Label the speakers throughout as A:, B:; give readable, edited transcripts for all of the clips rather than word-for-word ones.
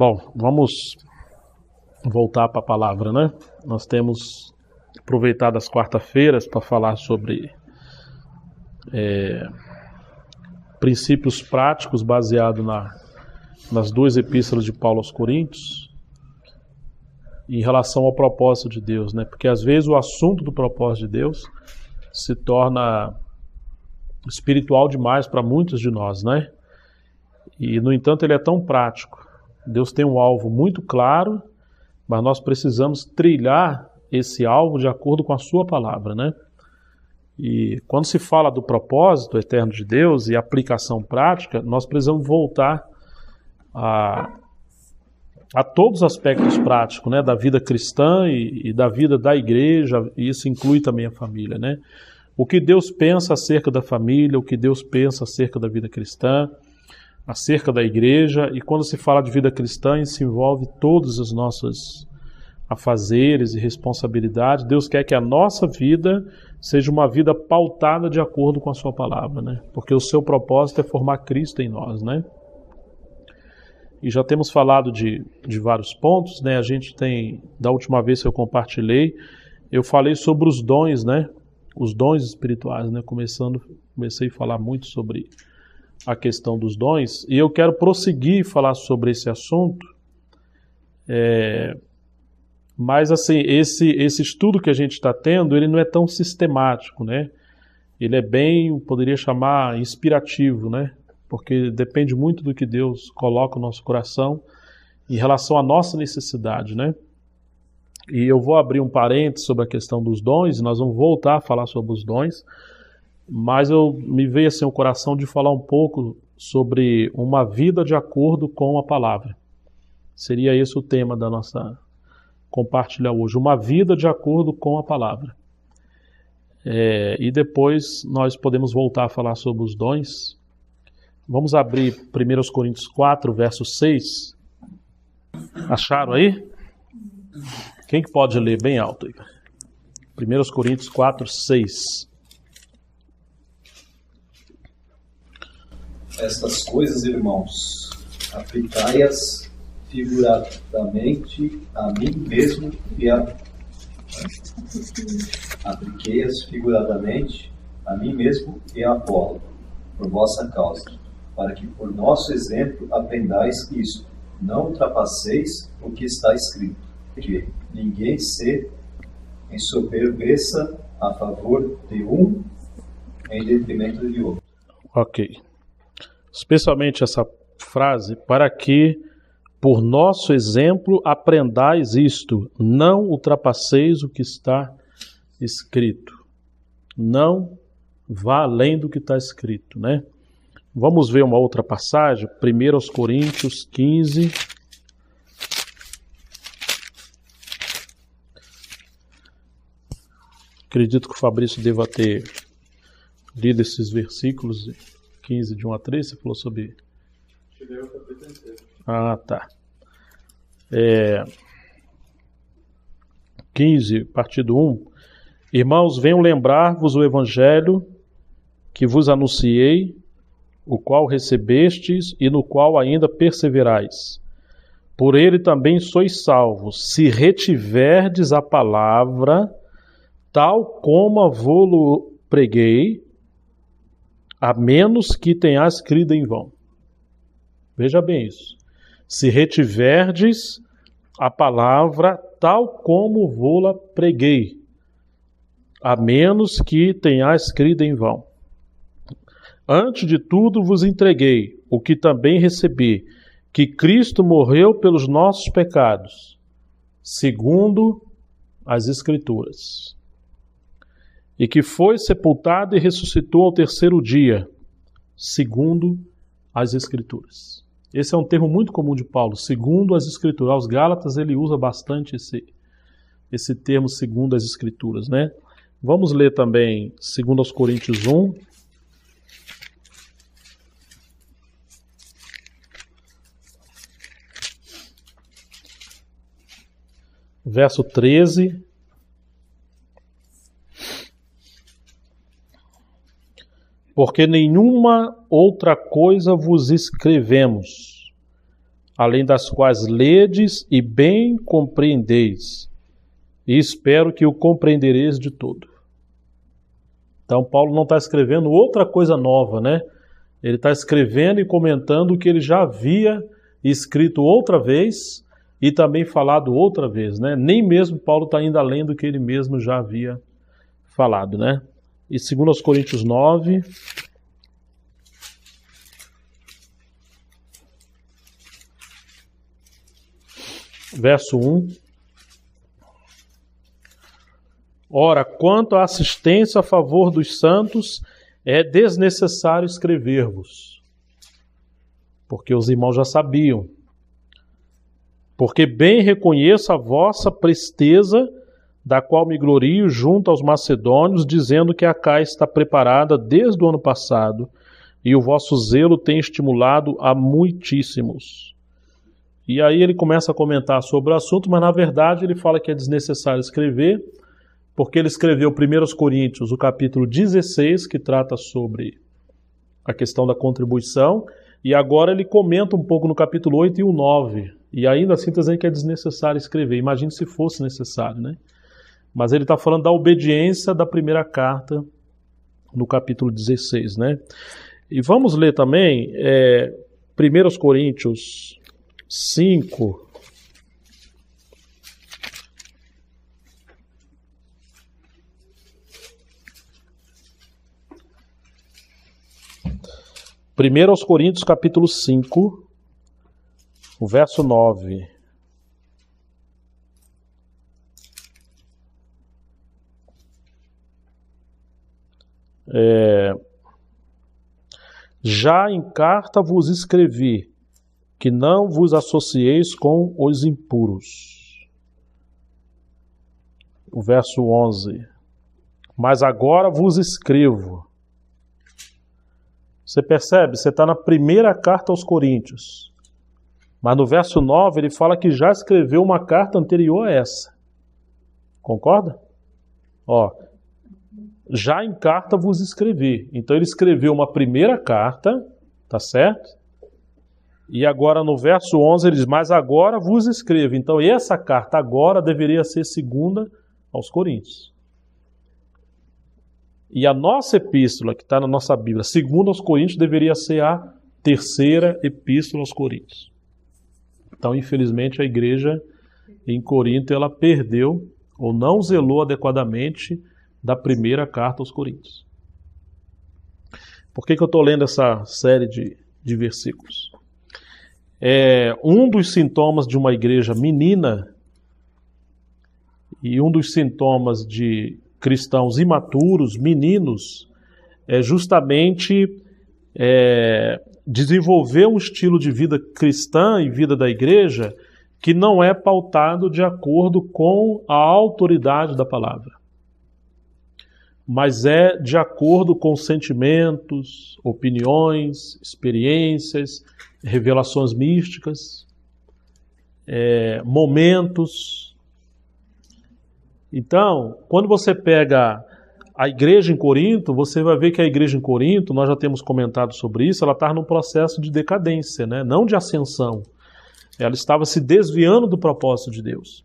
A: Bom, vamos voltar para a palavra, né? Nós temos aproveitado as quarta-feiras para falar sobre princípios práticos baseados nas duas epístolas de Paulo aos Coríntios em relação ao propósito de Deus, né? Porque às vezes o assunto do propósito de Deus se torna espiritual demais para muitos de nós, né? E no entanto ele é tão prático. Deus tem um alvo muito claro, mas nós precisamos trilhar esse alvo de acordo com a sua palavra, né? E quando se fala do propósito eterno de Deus e aplicação prática, nós precisamos voltar a todos os aspectos práticos, né, da vida cristã e da vida da igreja, e isso inclui também a família, né? O que Deus pensa acerca da família, o que Deus pensa acerca da vida cristã, acerca da igreja, e quando se fala de vida cristã, isso envolve todos os nossos afazeres e responsabilidades. Deus quer que a nossa vida seja uma vida pautada de acordo com a sua palavra, né? Porque o seu propósito é formar Cristo em nós, né? E já temos falado de vários pontos, né? A gente tem, da última vez que eu compartilhei, eu falei sobre os dons, né? Os dons espirituais, né? Comecei a falar muito sobre a questão dos dons, e eu quero prosseguir falar sobre esse assunto, mas assim, esse estudo que a gente está tendo, ele não é tão sistemático, né? Ele é bem, poderia chamar, inspirativo, né? Porque depende muito do que Deus coloca no nosso coração em relação à nossa necessidade, né? E eu vou abrir um parênteses sobre a questão dos dons, e nós vamos voltar a falar sobre os dons, mas me veio assim o coração de falar um pouco sobre uma vida de acordo com a palavra. Seria esse o tema da nossa compartilhar hoje, uma vida de acordo com a palavra. E depois nós podemos voltar a falar sobre os dons. Vamos abrir 1 Coríntios 4, verso 6. Acharam aí? Quem que pode ler bem alto aí? 1 Coríntios 4, 6.
B: Estas coisas, irmãos, aplicai-as figuradamente a mim mesmo apliquei-as figuradamente a mim mesmo e a Apolo, por vossa causa, para que por nosso exemplo aprendais isto, não ultrapasseis o que está escrito, que ninguém se ensoberbeça a favor de um em detrimento de outro.
A: Ok. Especialmente essa frase, para que por nosso exemplo aprendais isto, não ultrapasseis o que está escrito. Não vá além do que está escrito, né? Vamos ver uma outra passagem, 1 Coríntios 15. Acredito que o Fabrício deva ter lido esses versículos, 15, de 1 a 3, você falou sobre... Ah, tá. 15, partido 1. Irmãos, venham lembrar-vos o evangelho que vos anunciei, o qual recebestes e no qual ainda perseverais. Por ele também sois salvos, se retiverdes a palavra, tal como a vou-lo preguei, a menos que tenhas crido em vão. Veja bem isso. Se retiverdes a palavra, tal como vou-la preguei, a menos que tenhas crido em vão. Antes de tudo vos entreguei o que também recebi, que Cristo morreu pelos nossos pecados, segundo as Escrituras, e que foi sepultado e ressuscitou ao terceiro dia, segundo as Escrituras. Esse é um termo muito comum de Paulo, segundo as Escrituras. Aos Gálatas ele usa bastante esse termo, segundo as Escrituras, né? Vamos ler também 2 Coríntios 1. Verso 13. Porque nenhuma outra coisa vos escrevemos, além das quais ledes e bem compreendeis, e espero que o compreendereis de todo. Então Paulo não está escrevendo outra coisa nova, né? Ele está escrevendo e comentando o que ele já havia escrito outra vez e também falado outra vez, né? Nem mesmo Paulo está indo além do que ele mesmo já havia falado, né? E 2 Coríntios 9... verso 1. Ora, quanto à assistência a favor dos santos, é desnecessário escrever-vos, porque os irmãos já sabiam. Porque bem reconheço a vossa presteza, da qual me glorio junto aos macedônios, dizendo que a Acaia está preparada desde o ano passado, e o vosso zelo tem estimulado a muitíssimos. E aí ele começa a comentar sobre o assunto, mas na verdade ele fala que é desnecessário escrever, porque ele escreveu 1 Coríntios, o capítulo 16, que trata sobre a questão da contribuição, e agora ele comenta um pouco no capítulo 8 e o 9, e ainda assim está dizendo que é desnecessário escrever. Imagine se fosse necessário, né? Mas ele está falando da obediência da primeira carta, no capítulo 16, né? E vamos ler também 1 Coríntios 5, Primeiro aos Coríntios, capítulo 5, o verso 9. Já em carta vos escrevi, que não vos associeis com os impuros. O verso 11. Mas agora vos escrevo. Você percebe? Você está na primeira carta aos Coríntios. Mas no verso 9 ele fala que já escreveu uma carta anterior a essa. Concorda? Ó, já em carta vos escrevi. Então ele escreveu uma primeira carta, tá certo? E agora no verso 11 ele diz, mas agora vos escrevo. Então essa carta agora deveria ser segunda aos Coríntios. E a nossa epístola, que está na nossa Bíblia, segunda aos Coríntios, deveria ser a terceira epístola aos Coríntios. Então, infelizmente, a igreja em Corinto, ela perdeu ou não zelou adequadamente da primeira carta aos Coríntios. Por que eu estou lendo essa série de versículos? Um dos sintomas de uma igreja menina e um dos sintomas de cristãos imaturos, meninos, é justamente desenvolver um estilo de vida cristã e vida da igreja que não é pautado de acordo com a autoridade da palavra, mas é de acordo com sentimentos, opiniões, experiências, revelações místicas, momentos. Então, quando você pega a igreja em Corinto, você vai ver que a igreja em Corinto, nós já temos comentado sobre isso, ela está num processo de decadência, né? Não de ascensão. Ela estava se desviando do propósito de Deus.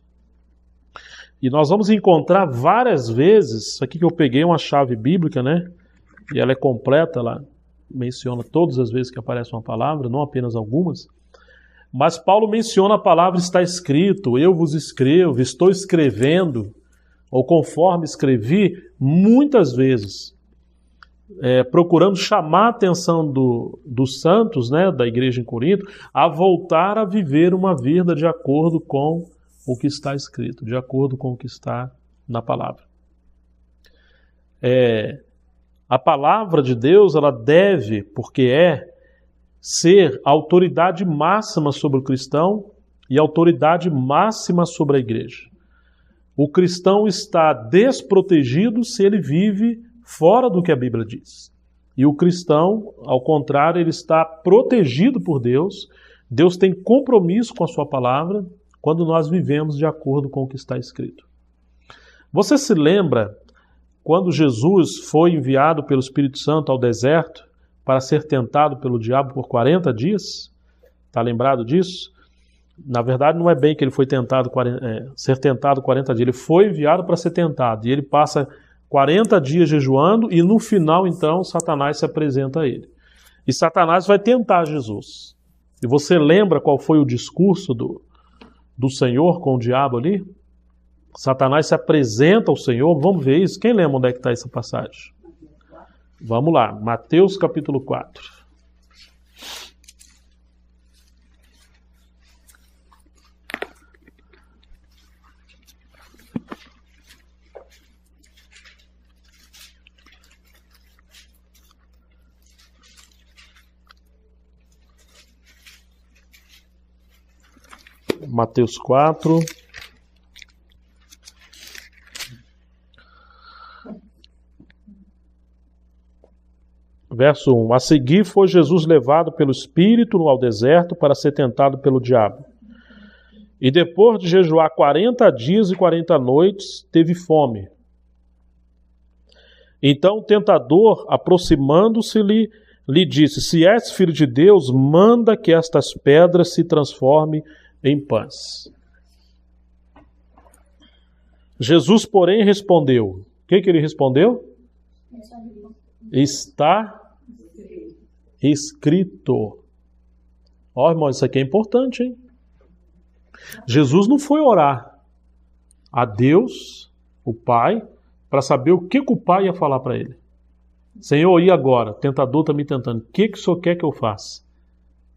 A: E nós vamos encontrar várias vezes, isso aqui que eu peguei uma chave bíblica, né? E ela é completa, ela menciona todas as vezes que aparece uma palavra, não apenas algumas. Mas Paulo menciona a palavra está escrito, eu vos escrevo, estou escrevendo, ou conforme escrevi, muitas vezes, procurando chamar a atenção dos santos, né, da igreja em Corinto, a voltar a viver uma vida de acordo com o que está escrito, de acordo com o que está na palavra. A palavra de Deus, ela deve, porque ser a autoridade máxima sobre o cristão e a autoridade máxima sobre a igreja. O cristão está desprotegido se ele vive fora do que a Bíblia diz. E o cristão, ao contrário, ele está protegido por Deus. Deus tem compromisso com a sua palavra quando nós vivemos de acordo com o que está escrito. Você se lembra quando Jesus foi enviado pelo Espírito Santo ao deserto para ser tentado pelo diabo por 40 dias? Está lembrado disso? Na verdade, não é bem que ele foi tentado ser tentado 40 dias. Ele foi enviado para ser tentado. E ele passa 40 dias jejuando e no final, então, Satanás se apresenta a ele. E Satanás vai tentar Jesus. E você lembra qual foi o discurso do Senhor com o diabo ali? Satanás se apresenta ao Senhor. Vamos ver isso? Quem lembra onde é que está essa passagem? Vamos lá. Mateus capítulo 4. Mateus 4. Verso 1. A seguir foi Jesus levado pelo Espírito ao deserto para ser tentado pelo diabo. E depois de jejuar 40 dias e 40 noites, teve fome. Então o tentador, aproximando-se-lhe, lhe disse: se és filho de Deus, manda que estas pedras se transformem em pães. Jesus, porém, respondeu. O que ele respondeu? Está escrito. Ó, irmão, isso aqui é importante, hein? Jesus não foi orar a Deus, o Pai, para saber o que o Pai ia falar para ele. Senhor, e agora? O tentador está me tentando. O que o Senhor quer que eu faça?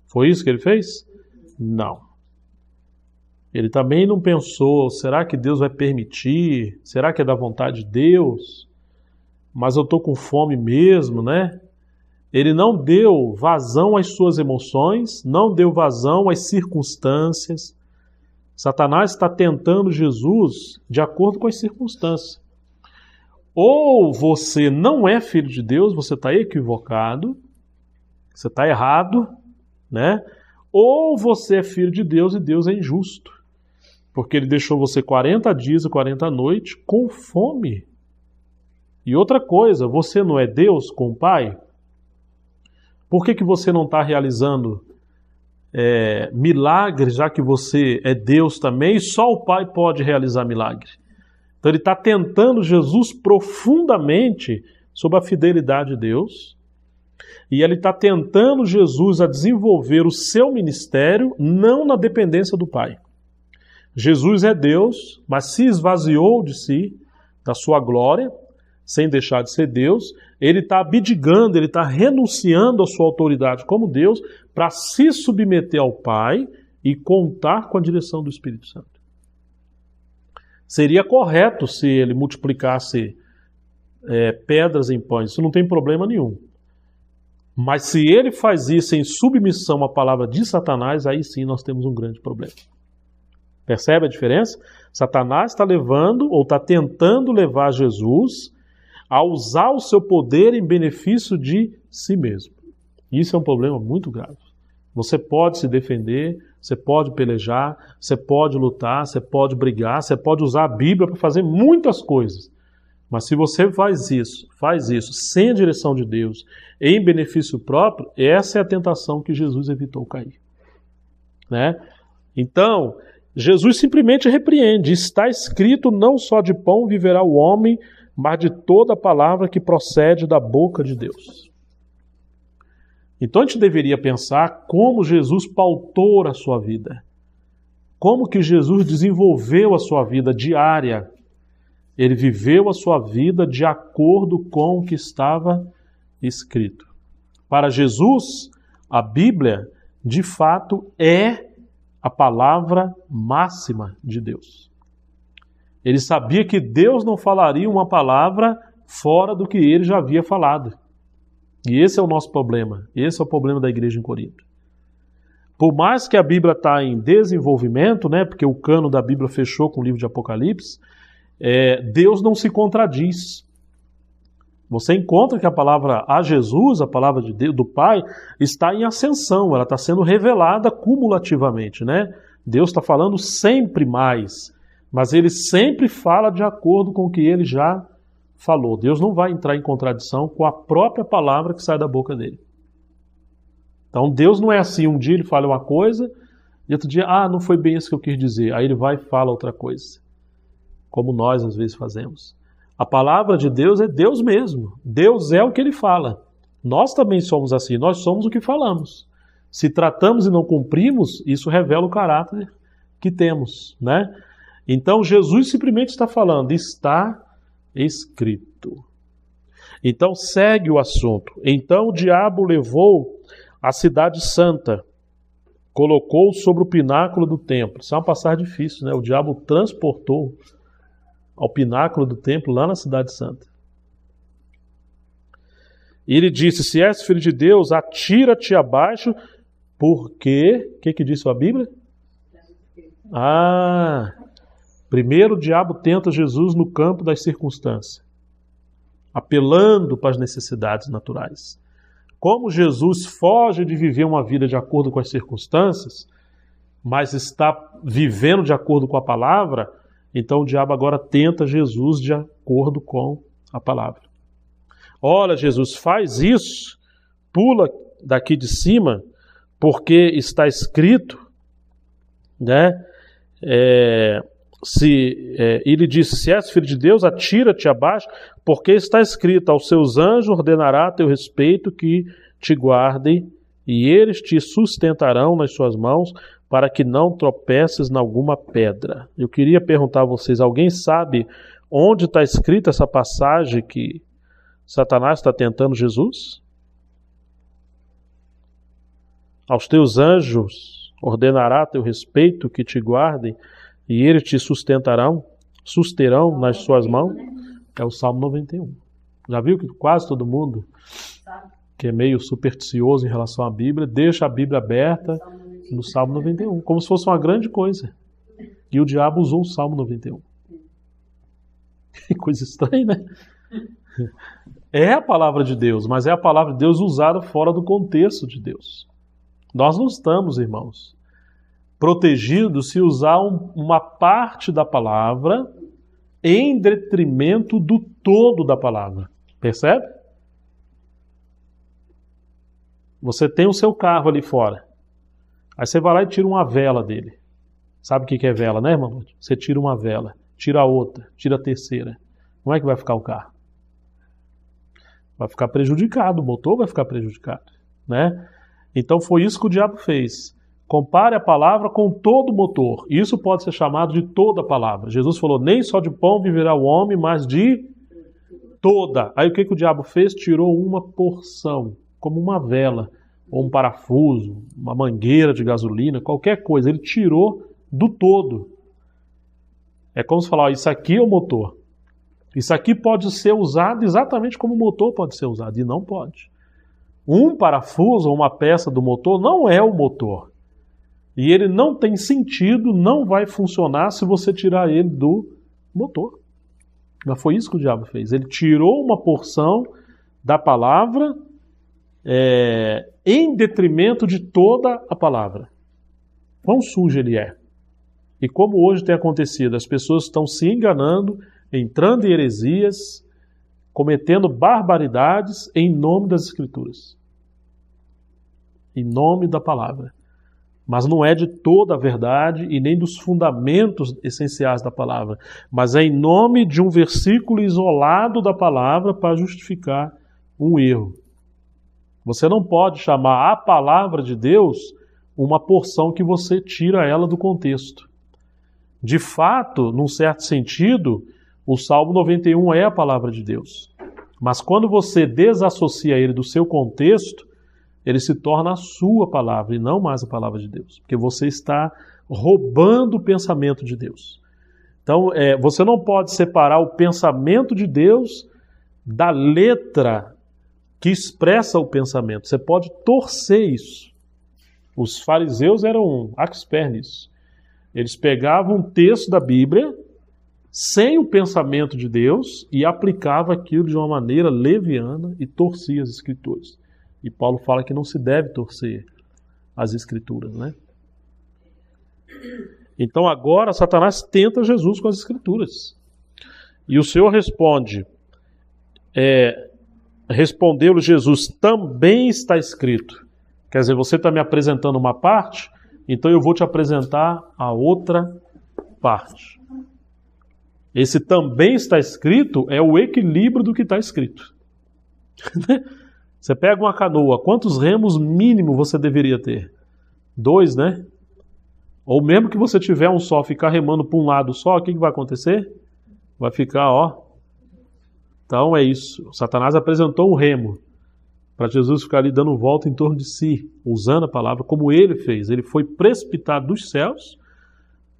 A: Foi isso que ele fez? Não. Ele também não pensou, será que Deus vai permitir? Será que é da vontade de Deus? Mas eu estou com fome mesmo, né? Ele não deu vazão às suas emoções, não deu vazão às circunstâncias. Satanás está tentando Jesus de acordo com as circunstâncias. Ou você não é filho de Deus, você está equivocado, você está errado, né? Ou você é filho de Deus e Deus é injusto, porque ele deixou você 40 dias e 40 noites com fome. E outra coisa, você não é Deus com o Pai? Por que você não está realizando milagres, já que você é Deus também, e só o Pai pode realizar milagre? Então ele está tentando Jesus profundamente sobre a fidelidade de Deus, e ele está tentando Jesus a desenvolver o seu ministério não na dependência do Pai. Jesus é Deus, mas se esvaziou de si, da sua glória, sem deixar de ser Deus. Ele está abdicando, ele está renunciando à sua autoridade como Deus para se submeter ao Pai e contar com a direção do Espírito Santo. Seria correto se ele multiplicasse pedras em pães, isso não tem problema nenhum. Mas se ele faz isso em submissão à palavra de Satanás, aí sim nós temos um grande problema. Percebe a diferença? Satanás está levando, ou está tentando levar Jesus a usar o seu poder em benefício de si mesmo. Isso é um problema muito grave. Você pode se defender, você pode pelejar, você pode lutar, você pode brigar, você pode usar a Bíblia para fazer muitas coisas. Mas se você faz isso sem a direção de Deus, em benefício próprio, essa é a tentação que Jesus evitou cair. Né? Então, Jesus simplesmente repreende. Está escrito, não só de pão viverá o homem, mas de toda a palavra que procede da boca de Deus. Então a gente deveria pensar como Jesus pautou a sua vida. Como que Jesus desenvolveu a sua vida diária. Ele viveu a sua vida de acordo com o que estava escrito. Para Jesus, a Bíblia, de fato, é a palavra máxima de Deus. Ele sabia que Deus não falaria uma palavra fora do que ele já havia falado. E esse é o nosso problema. Esse é o problema da igreja em Corinto. Por mais que a Bíblia está em desenvolvimento, né, porque o cano da Bíblia fechou com o livro de Apocalipse, Deus não se contradiz. Você encontra que a palavra a Jesus, a palavra de Deus, do Pai, está em ascensão, ela está sendo revelada cumulativamente, né? Deus está falando sempre mais, mas ele sempre fala de acordo com o que ele já falou. Deus não vai entrar em contradição com a própria palavra que sai da boca dele. Então Deus não é assim, um dia ele fala uma coisa, E outro dia, não foi bem isso que eu quis dizer. Aí ele vai e fala outra coisa. Como nós às vezes fazemos. A palavra de Deus é Deus mesmo. Deus é o que ele fala. Nós também somos assim. Nós somos o que falamos. Se tratamos e não cumprimos, isso revela o caráter que temos, né? Então Jesus simplesmente está falando, está escrito. Então segue o assunto. Então o diabo levou a cidade santa, colocou sobre o pináculo do templo. Isso é uma passagem difícil, né? O diabo transportou ao pináculo do templo lá na cidade santa. E ele disse, se és filho de Deus, atira-te abaixo, porque... O que disse a Bíblia? Primeiro o diabo tenta Jesus no campo das circunstâncias, apelando para as necessidades naturais. Como Jesus foge de viver uma vida de acordo com as circunstâncias, mas está vivendo de acordo com a palavra, então o diabo agora tenta Jesus de acordo com a palavra. Olha, Jesus, faz isso, pula daqui de cima, porque está escrito, né? Ele disse, se és filho de Deus, atira-te abaixo, porque está escrito, aos seus anjos ordenará a teu respeito que te guardem, e eles te sustentarão nas suas mãos, para que não tropeces em alguma pedra. Eu queria perguntar a vocês, alguém sabe onde está escrita essa passagem que Satanás está tentando Jesus? Aos teus anjos ordenará a teu respeito que te guardem, e eles te susterão nas suas mãos. É o Salmo 91. Já viu que quase todo mundo que é meio supersticioso em relação à Bíblia, deixa a Bíblia aberta no Salmo 91, como se fosse uma grande coisa. E o diabo usou o Salmo 91. Que coisa estranha, né? É a palavra de Deus, mas é a palavra de Deus usada fora do contexto de Deus. Nós não estamos, irmãos, protegidos se usar uma parte da palavra em detrimento do todo da palavra. Percebe? Você tem o seu carro ali fora. Aí você vai lá e tira uma vela dele. Sabe o que é vela, né, irmão? Você tira uma vela, tira a outra, tira a terceira. Como é que vai ficar o carro? Vai ficar prejudicado, o motor vai ficar prejudicado, né? Então foi isso que o diabo fez. Compare a palavra com todo o motor. Isso pode ser chamado de toda a palavra. Jesus falou, nem só de pão viverá o homem, mas de toda. Aí o que o diabo fez? Tirou uma porção, como uma vela, ou um parafuso, uma mangueira de gasolina, qualquer coisa. Ele tirou do todo. É como se falar, isso aqui é o motor. Isso aqui pode ser usado exatamente como o motor pode ser usado, e não pode. Um parafuso ou uma peça do motor não é o motor. E ele não tem sentido, não vai funcionar se você tirar ele do motor. Mas foi isso que o diabo fez. Ele tirou uma porção da palavra em detrimento de toda a palavra. Quão sujo ele é. E como hoje tem acontecido, as pessoas estão se enganando, entrando em heresias, cometendo barbaridades em nome das Escrituras. Em nome da palavra. Mas não é de toda a verdade e nem dos fundamentos essenciais da palavra, mas é em nome de um versículo isolado da palavra para justificar um erro. Você não pode chamar a palavra de Deus uma porção que você tira ela do contexto. De fato, num certo sentido, o Salmo 91 é a palavra de Deus. Mas quando você desassocia ele do seu contexto, ele se torna a sua palavra e não mais a palavra de Deus. Porque você está roubando o pensamento de Deus. Então, você não pode separar o pensamento de Deus da letra que expressa o pensamento. Você pode torcer isso. Os fariseus eram experts nisso. Eles pegavam um texto da Bíblia sem o pensamento de Deus e aplicavam aquilo de uma maneira leviana e torcia as Escrituras. E Paulo fala que não se deve torcer as Escrituras, né? Então agora Satanás tenta Jesus com as Escrituras. E o Senhor responde, respondeu-lhe Jesus, também está escrito. Quer dizer, você está me apresentando uma parte, então eu vou te apresentar a outra parte. Esse também está escrito é o equilíbrio do que está escrito. Você pega uma canoa, quantos remos mínimo você deveria ter? 2, né? Ou mesmo que você tiver um só, ficar remando para um lado só, o que vai acontecer? Vai ficar, ó. Então é isso. Satanás apresentou um remo para Jesus ficar ali dando volta em torno de si, usando a palavra como ele fez. Ele foi precipitado dos céus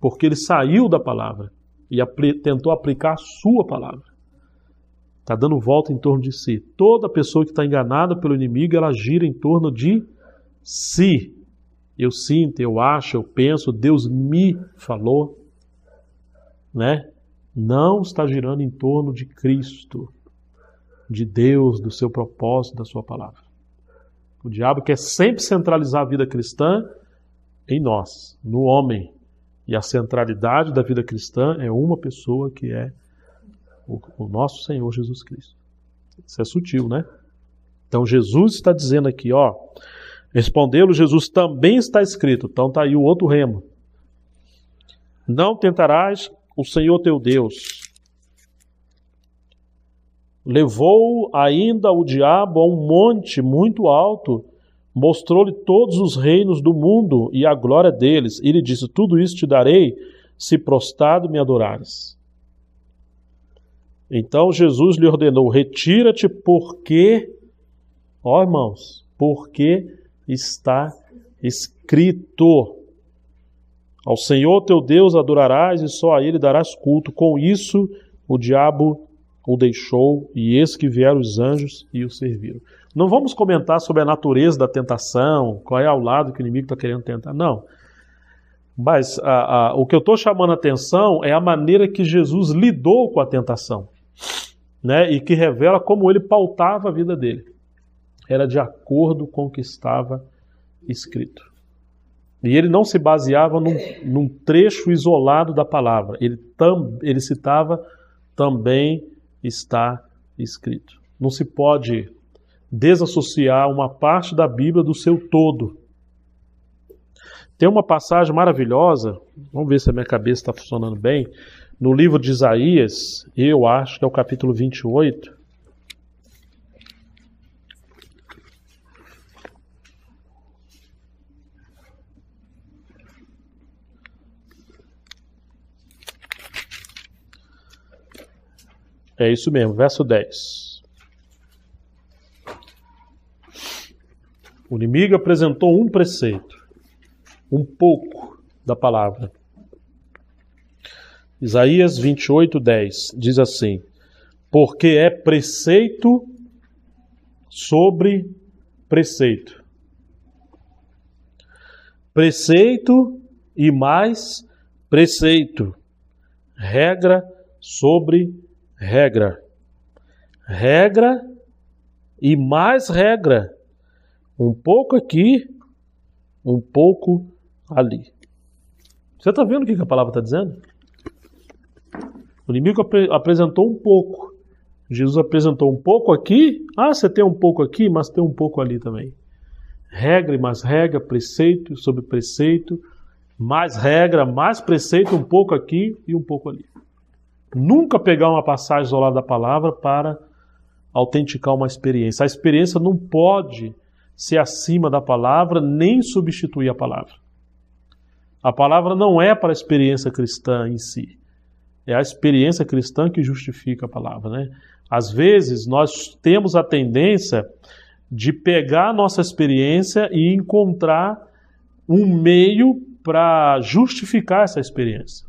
A: porque ele saiu da palavra e tentou aplicar a sua palavra. Está dando volta em torno de si. Toda pessoa que está enganada pelo inimigo, ela gira em torno de si. Eu sinto, eu acho, eu penso, Deus me falou, né? Não está girando em torno de Cristo, de Deus, do seu propósito, da sua palavra. O diabo quer sempre centralizar a vida cristã em nós, no homem. E a centralidade da vida cristã é uma pessoa que é o nosso Senhor Jesus Cristo. Isso é sutil, né? Então Jesus está dizendo aqui, ó, respondeu-lhe Jesus, também está escrito. Então está aí o outro remo. Não tentarás o Senhor teu Deus. Levou ainda o diabo a um monte muito alto, mostrou-lhe todos os reinos do mundo e a glória deles. E lhe disse, tudo isso te darei, se prostrado me adorares. Então Jesus lhe ordenou, retira-te porque, ó irmãos, porque está escrito, ao Senhor teu Deus adorarás e só a ele darás culto. Com isso o diabo o deixou e eis que vieram os anjos e o serviram. Não vamos comentar sobre a natureza da tentação, qual é o lado que o inimigo está querendo tentar, não. Mas o que eu estou chamando a atenção é a maneira que Jesus lidou com a tentação, né? E que revela como ele pautava a vida dele. Era de acordo com o que estava escrito. E ele não se baseava num trecho isolado da palavra. Ele citava também está escrito. Não se pode desassociar uma parte da Bíblia do seu todo. Tem uma passagem maravilhosa, vamos ver se a minha cabeça está funcionando bem, no livro de Isaías, eu acho que é o capítulo 28. É isso mesmo, verso 10. O inimigo apresentou um preceito, um pouco da palavra. Isaías 28, 10 diz assim: porque é preceito sobre preceito. Preceito e mais preceito. Regra sobre regra. Regra e mais regra. Um pouco aqui, um pouco ali. Você está vendo o que a palavra está dizendo? O inimigo apresentou um pouco. Jesus apresentou um pouco aqui. Ah, você tem um pouco aqui, mas tem um pouco ali também. Regra e mais regra, preceito sobre preceito, mais regra, mais preceito, um pouco aqui e um pouco ali. Nunca pegar uma passagem isolada da palavra para autenticar uma experiência. A experiência não pode ser acima da palavra, nem substituir a palavra. A palavra não é para a experiência cristã em si. É a experiência cristã que justifica a palavra, né? Às vezes nós temos a tendência de pegar a nossa experiência e encontrar um meio para justificar essa experiência.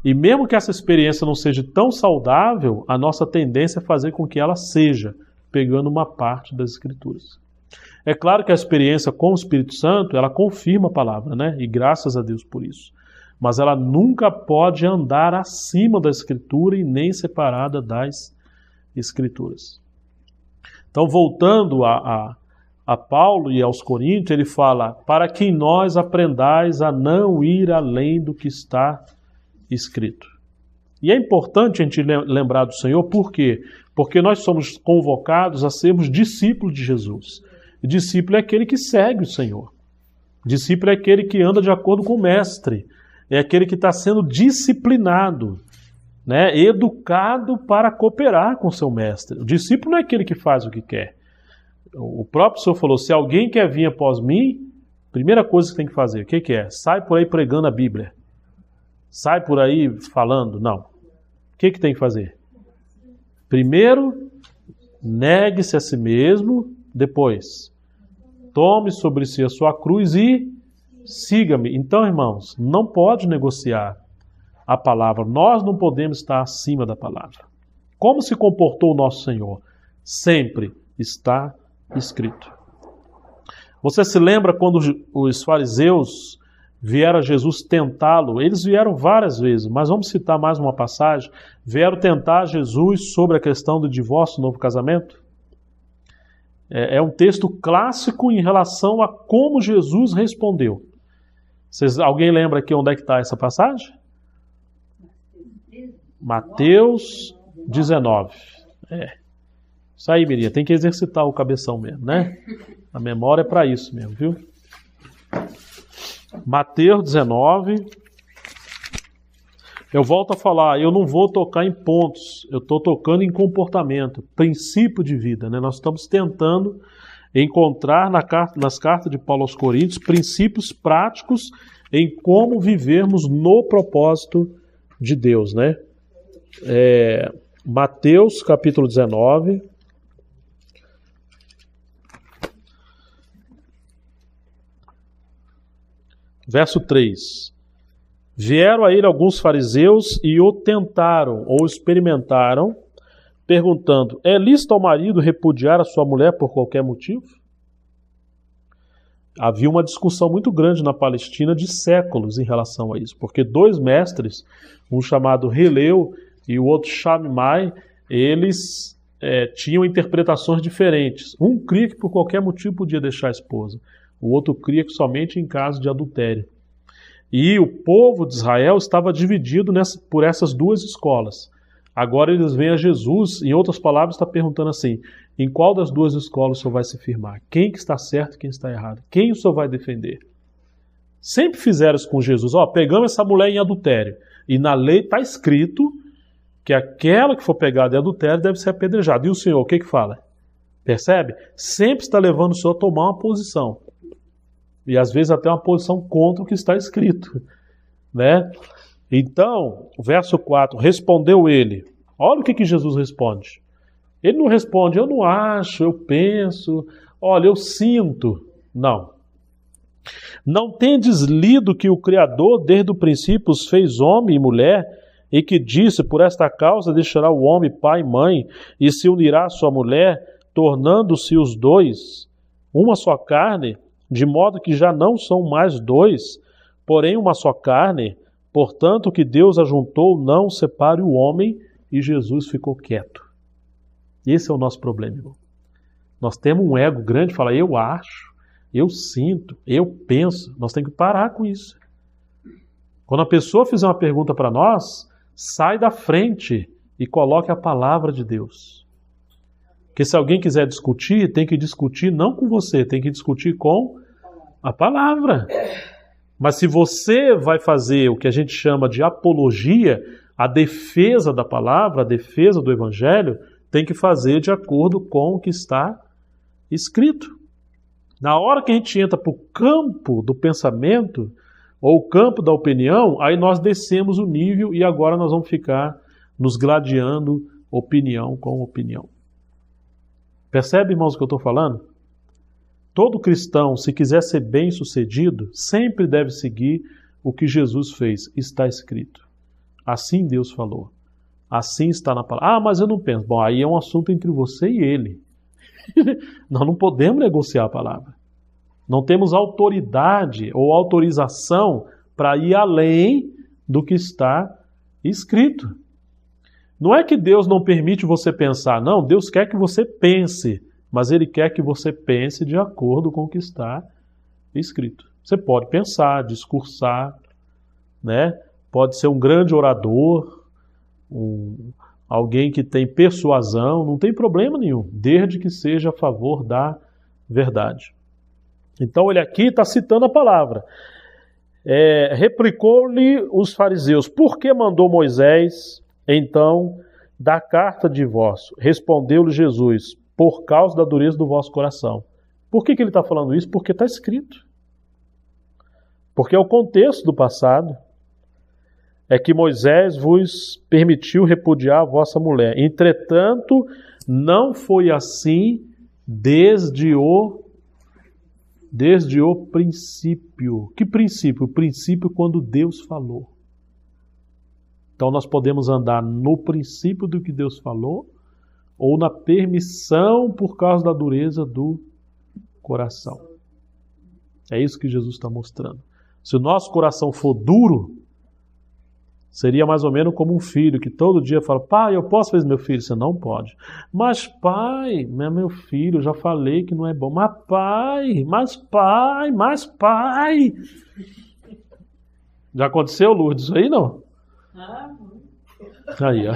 A: E mesmo que essa experiência não seja tão saudável, a nossa tendência é fazer com que ela seja, pegando uma parte das Escrituras. É claro que a experiência com o Espírito Santo, ela confirma a palavra, né? E graças a Deus por isso. Mas ela nunca pode andar acima da Escritura e nem separada das Escrituras. Então, voltando a Paulo e aos Coríntios, ele fala, para que nós aprendais a não ir além do que está escrito. E é importante a gente lembrar do Senhor, por quê? Porque nós somos convocados a sermos discípulos de Jesus. E discípulo é aquele que segue o Senhor. Discípulo é aquele que anda de acordo com o mestre, é aquele que está sendo disciplinado, né? Educado para cooperar com seu mestre. O discípulo não é aquele que faz o que quer. O próprio Senhor falou, se alguém quer vir após mim, primeira coisa que tem que fazer, o que é? Sai por aí pregando a Bíblia. Sai por aí falando. Não. O que tem que fazer? Primeiro, negue-se a si mesmo. Depois, tome sobre si a sua cruz e siga-me. Então, irmãos, não pode negociar a palavra. Nós não podemos estar acima da palavra. Como se comportou o nosso Senhor? Sempre está escrito. Você se lembra quando os fariseus vieram a Jesus tentá-lo? Eles vieram várias vezes, mas vamos citar mais uma passagem. Vieram tentar Jesus sobre a questão do divórcio, novo casamento. É um texto clássico em relação a como Jesus respondeu. Alguém lembra aqui onde é que está essa passagem? Mateus 19. Isso aí, Miriam, tem que exercitar o cabeção mesmo, né? A memória é para isso mesmo, viu? Mateus 19. Eu volto a falar, eu não vou tocar em pontos, eu estou tocando em comportamento, princípio de vida, né? Nós estamos tentando encontrar nas cartas de Paulo aos Coríntios princípios práticos em como vivermos no propósito de Deus, né? Mateus capítulo 19. Verso 3. Vieram a ele alguns fariseus e o tentaram ou experimentaram, perguntando, é lícito ao marido repudiar a sua mulher por qualquer motivo? Havia uma discussão muito grande na Palestina de séculos em relação a isso, porque dois mestres, um chamado Hilel e o outro Shammai, eles tinham interpretações diferentes. Um cria que por qualquer motivo podia deixar a esposa, o outro cria que somente em caso de adultério. E o povo de Israel estava dividido por essas duas escolas. Agora eles vêm a Jesus, em outras palavras, está perguntando assim, em qual das duas escolas o senhor vai se firmar? Quem que está certo e quem está errado? Quem o senhor vai defender? Sempre fizeram isso com Jesus. Pegamos essa mulher em adultério. E na lei está escrito que aquela que for pegada em adultério deve ser apedrejada. E o senhor, o que fala? Percebe? Sempre está levando o senhor a tomar uma posição. E às vezes até uma posição contra o que está escrito, né? Então, o verso 4, respondeu ele. Olha o que Jesus responde. Ele não responde, eu não acho, eu penso, olha, eu sinto. Não. Não tendes lido que o Criador desde o princípio os fez homem e mulher, e que disse, por esta causa deixará o homem pai e mãe, e se unirá à sua mulher, tornando-se os dois uma só carne, de modo que já não são mais dois, porém uma só carne. Portanto, o que Deus ajuntou não separe o homem. E Jesus ficou quieto. Esse é o nosso problema, irmão. Nós temos um ego grande, fala, eu acho, eu sinto, eu penso. Nós temos que parar com isso. Quando a pessoa fizer uma pergunta para nós, sai da frente e coloque a palavra de Deus. Porque se alguém quiser discutir, tem que discutir não com você, tem que discutir com a palavra. Mas se você vai fazer o que a gente chama de apologia, a defesa da palavra, a defesa do evangelho, tem que fazer de acordo com o que está escrito. Na hora que a gente entra para o campo do pensamento, ou o campo da opinião, aí nós descemos o nível e agora nós vamos ficar nos gladiando opinião com opinião. Percebe, irmãos, o que eu estou falando? Todo cristão, se quiser ser bem-sucedido, sempre deve seguir o que Jesus fez. Está escrito. Assim Deus falou. Assim está na palavra. Mas eu não penso. Bom, aí é um assunto entre você e ele. Nós não podemos negociar a palavra. Não temos autoridade ou autorização para ir além do que está escrito. Não é que Deus não permite você pensar. Não, Deus quer que você pense. Mas Ele quer que você pense de acordo com o que está escrito. Você pode pensar, discursar, né? Pode ser um grande orador, alguém que tem persuasão, não tem problema nenhum, desde que seja a favor da verdade. Então ele aqui está citando a palavra. Replicou-lhe os fariseus: por que mandou Moisés, então, dar carta de divórcio? Respondeu-lhe Jesus: por causa da dureza do vosso coração. Por que ele está falando isso? Porque está escrito. Porque é o contexto do passado. É que Moisés vos permitiu repudiar a vossa mulher. Entretanto, não foi assim desde o princípio. Que princípio? O princípio quando Deus falou. Então nós podemos andar no princípio do que Deus falou ou na permissão por causa da dureza do coração. É isso que Jesus está mostrando. Se o nosso coração for duro, seria mais ou menos como um filho que todo dia fala: pai, eu posso fazer meu filho? Você não pode. Mas pai, meu filho, eu já falei que não é bom. Mas pai. Já aconteceu, Lourdes, isso aí não? Aí, ó.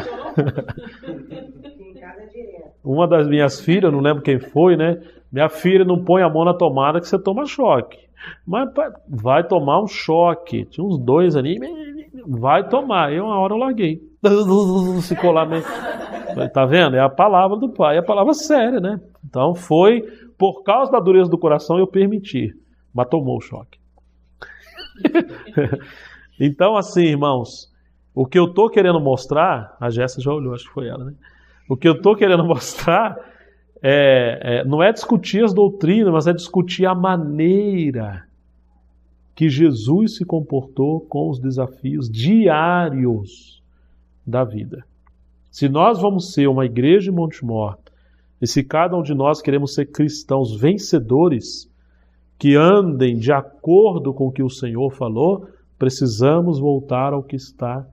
A: Uma das minhas filhas, não lembro quem foi, né? Minha filha, não põe a mão na tomada que você toma choque. Mas vai tomar um choque. Tinha uns 2 ali. Vai tomar. E uma hora eu larguei. Ficou lá meio... Tá vendo? É a palavra do pai. É a palavra séria, né? Então foi por causa da dureza do coração eu permiti. Mas tomou o choque. Então assim, irmãos, o que eu estou querendo mostrar... A Jéssica já olhou, acho que foi ela, né? O que eu estou querendo mostrar não é discutir as doutrinas, mas é discutir a maneira que Jesus se comportou com os desafios diários da vida. Se nós vamos ser uma igreja em Montemor, e se cada um de nós queremos ser cristãos vencedores, que andem de acordo com o que o Senhor falou, precisamos voltar ao que está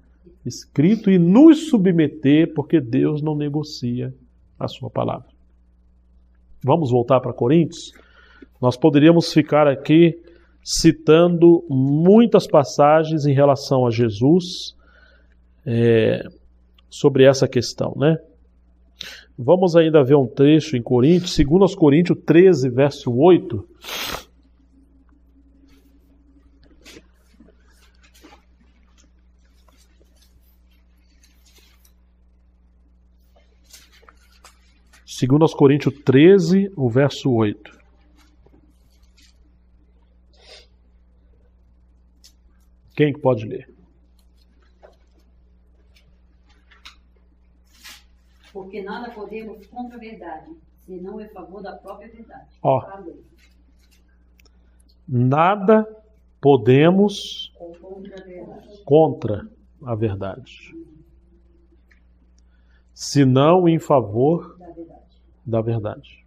A: escrito e nos submeter, porque Deus não negocia a sua palavra. Vamos voltar para Coríntios? Nós poderíamos ficar aqui citando muitas passagens em relação a Jesus sobre essa questão, né? Vamos ainda ver um trecho em Coríntios, 2 Coríntios 13, verso 8. Segundo aos Coríntios 13, o verso 8. Quem pode ler?
C: Porque nada podemos contra a verdade, senão em favor da própria verdade.
A: Nada podemos contra a verdade, senão em favor da verdade.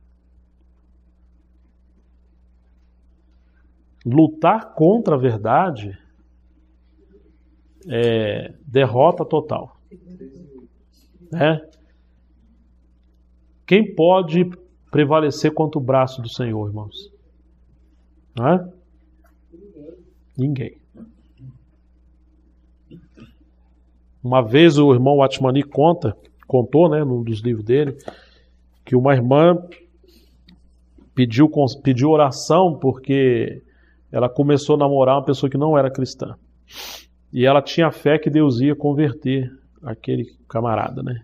A: Lutar contra a verdade é derrota total. Quem pode prevalecer contra o braço do Senhor, irmãos? Ninguém. Uma vez o irmão Atmani contou, né, num dos livros dele, que uma irmã pediu oração porque ela começou a namorar uma pessoa que não era cristã. E ela tinha fé que Deus ia converter aquele camarada, né?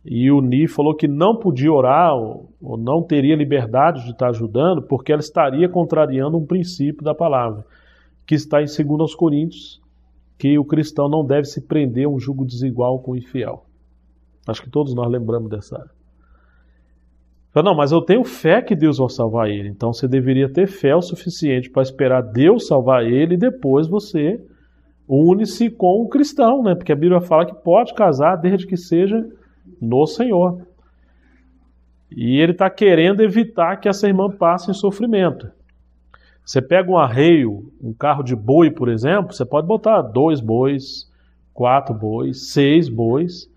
A: E o Ni falou que não podia orar ou não teria liberdade de estar ajudando porque ela estaria contrariando um princípio da palavra, que está em 2 Coríntios, que o cristão não deve se prender a um jugo desigual com o infiel. Acho que todos nós lembramos dessa área. Não, mas eu tenho fé que Deus vai salvar ele. Então você deveria ter fé o suficiente para esperar Deus salvar ele e depois você une-se com o cristão, né? Porque a Bíblia fala que pode casar desde que seja no Senhor. E ele está querendo evitar que essa irmã passe em sofrimento. Você pega um arreio, um carro de boi, por exemplo, você pode botar 2 bois, 4 bois, 6 bois,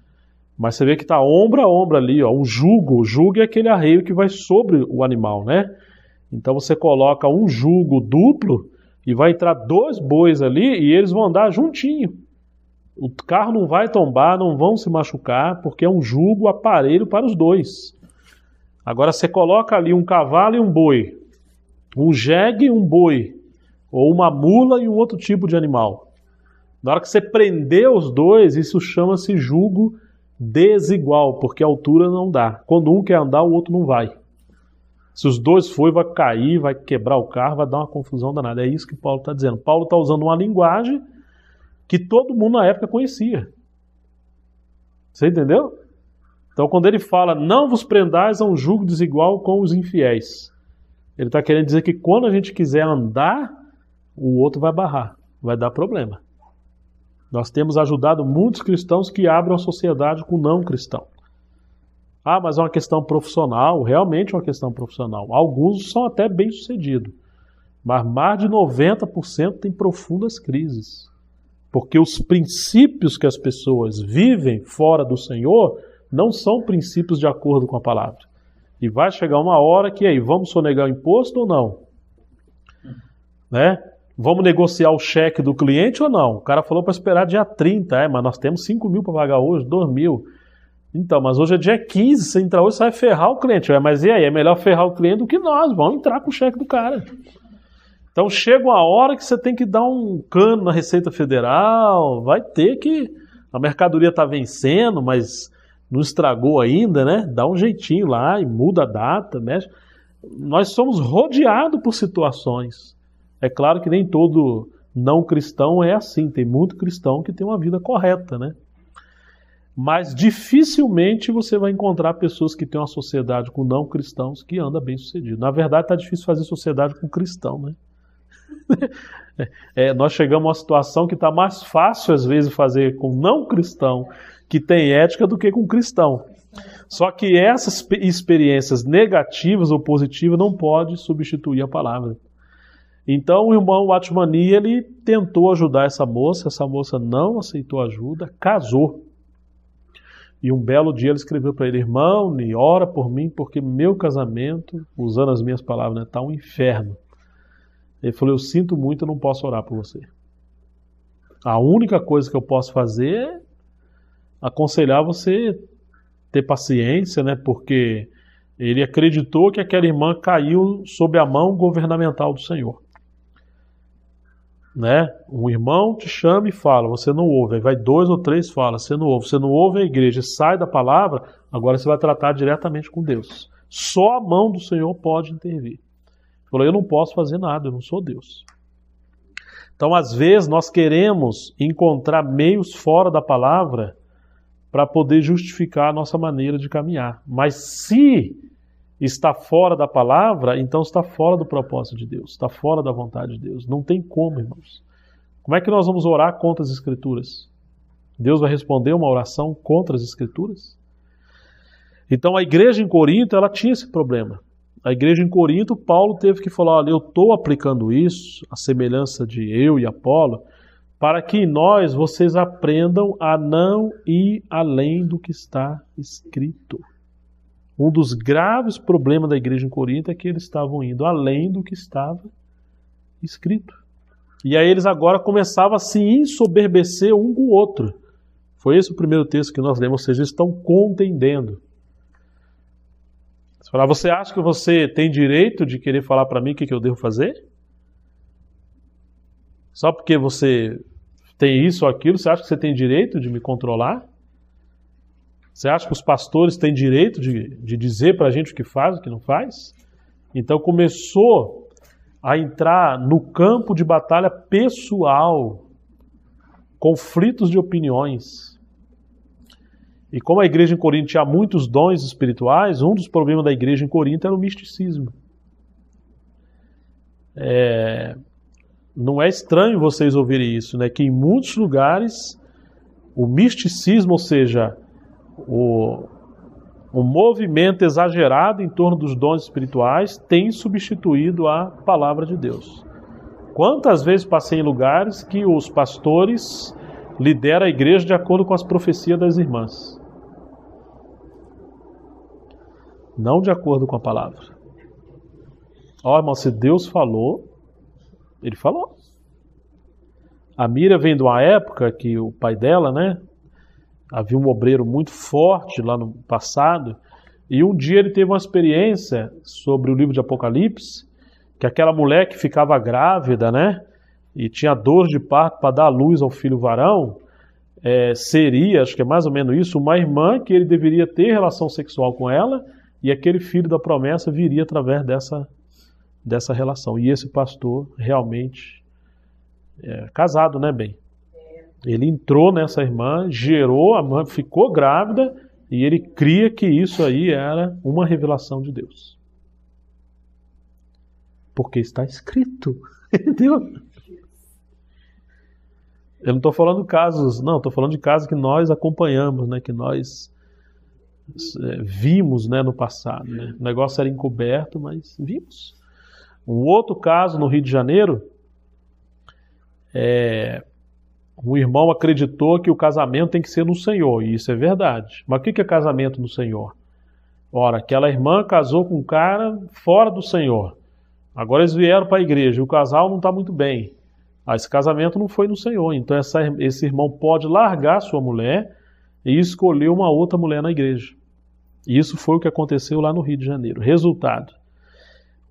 A: mas você vê que está ombro a ombro ali, ó, um jugo. O jugo é aquele arreio que vai sobre o animal, né? Então você coloca um jugo duplo e vai entrar 2 bois ali e eles vão andar juntinho. O carro não vai tombar, não vão se machucar, porque é um jugo aparelho para os 2. Agora você coloca ali um cavalo e um boi. um jegue e um boi, ou uma mula e um outro tipo de animal. Na hora que você prender os dois, isso chama-se jugo desigual, porque a altura não dá. Quando um quer andar, o outro não vai. Se os dois forem, vai cair, vai quebrar o carro, vai dar uma confusão danada. É isso que Paulo está dizendo. Paulo está usando uma linguagem que todo mundo na época conhecia. Você entendeu? Então, quando ele fala, não vos prendais a um jugo desigual com os infiéis, ele está querendo dizer que quando a gente quiser andar, o outro vai barrar, vai dar problema. Nós temos ajudado muitos cristãos que abrem a sociedade com não cristão. Ah, mas é uma questão profissional, realmente é uma questão profissional. Alguns são até bem-sucedidos, mas mais de 90% tem profundas crises. Porque os princípios que as pessoas vivem fora do Senhor não são princípios de acordo com a palavra. E vai chegar uma hora que aí, vamos sonegar o imposto ou não? Né? Vamos negociar o cheque do cliente ou não? O cara falou para esperar dia 30, mas nós temos 5 mil para pagar hoje, 2 mil. Então, mas hoje é dia 15, se entrar hoje, você vai ferrar o cliente. Mas e aí? É melhor ferrar o cliente do que nós, vamos entrar com o cheque do cara. Então chega uma hora que você tem que dar um cano na Receita Federal, vai ter que... A mercadoria está vencendo, mas não estragou ainda, né? Dá um jeitinho lá e muda a data, mexe. Nós somos rodeados por situações. É claro que nem todo não cristão é assim, tem muito cristão que tem uma vida correta, né? Mas dificilmente você vai encontrar pessoas que têm uma sociedade com não cristãos que anda bem sucedido. Na verdade, está difícil fazer sociedade com cristão, né? Nós chegamos a uma situação que está mais fácil às vezes fazer com não cristão que tem ética do que com cristão. Só que essas experiências negativas ou positivas não podem substituir a palavra. Então o irmão Watmani, ele tentou ajudar essa moça não aceitou ajuda, casou. E um belo dia ele escreveu para ele, irmão, ora por mim, porque meu casamento, usando as minhas palavras, está um inferno. Ele falou, eu sinto muito, eu não posso orar por você. A única coisa que eu posso fazer é aconselhar você ter paciência, né? Porque ele acreditou que aquela irmã caiu sob a mão governamental do Senhor. Né? Um irmão te chama e fala, você não ouve. Aí vai 2 ou 3 fala, você não ouve a igreja, sai da palavra, agora você vai tratar diretamente com Deus. Só a mão do Senhor pode intervir. Ele falou, eu não posso fazer nada, eu não sou Deus. Então, às vezes, nós queremos encontrar meios fora da palavra para poder justificar a nossa maneira de caminhar. Mas se está fora da palavra, então está fora do propósito de Deus, está fora da vontade de Deus. Não tem como, irmãos. Como é que nós vamos orar contra as Escrituras? Deus vai responder uma oração contra as Escrituras? Então a igreja em Corinto, ela tinha esse problema. A igreja em Corinto, Paulo teve que falar, olha, eu estou aplicando isso, a semelhança de eu e Apolo, para que em nós vocês aprendam a não ir além do que está escrito. Um dos graves problemas da igreja em Corinto é que eles estavam indo além do que estava escrito. E aí eles agora começavam a se ensoberbecer um com o outro. Foi esse o primeiro texto que nós lemos, ou seja, eles estão contendendo. Você fala, você acha que você tem direito de querer falar para mim o que eu devo fazer? Só porque você tem isso ou aquilo, você acha que você tem direito de me controlar? Você acha que os pastores têm direito de dizer para a gente o que faz, o que não faz? Então começou a entrar no campo de batalha pessoal, conflitos de opiniões. E como a igreja em Corinto tinha muitos dons espirituais, um dos problemas da igreja em Corinto era o misticismo. Não é estranho vocês ouvirem isso, né? Que em muitos lugares o misticismo, ou seja, o movimento exagerado em torno dos dons espirituais tem substituído a palavra de Deus. Quantas vezes passei em lugares que os pastores lideram a igreja de acordo com as profecias das irmãs, não de acordo com a palavra. Ó, irmão, se Deus falou, Ele falou. A Miriam vem de uma época que o pai dela, né, havia um obreiro muito forte lá no passado, e um dia ele teve uma experiência sobre o livro de Apocalipse, que aquela mulher que ficava grávida, né, e tinha dor de parto para dar à luz ao filho varão, seria, acho que é mais ou menos isso, uma irmã que ele deveria ter relação sexual com ela, e aquele filho da promessa viria através dessa relação. E esse pastor realmente casado, né, bem? Ele entrou nessa irmã, gerou, a irmã ficou grávida, e ele cria que isso aí era uma revelação de Deus. Porque está escrito, entendeu? Eu não estou falando casos, não, estou falando de casos que nós acompanhamos, né, que nós vimos, né, no passado. Né? O negócio era encoberto, mas vimos. Um outro caso no Rio de Janeiro, um irmão acreditou que o casamento tem que ser no Senhor, e isso é verdade. Mas o que é casamento no Senhor? Ora, aquela irmã casou com um cara fora do Senhor. Agora eles vieram para a igreja e o casal não está muito bem. Esse casamento não foi no Senhor. Então esse irmão pode largar sua mulher e escolher uma outra mulher na igreja. E isso foi o que aconteceu lá no Rio de Janeiro. Resultado: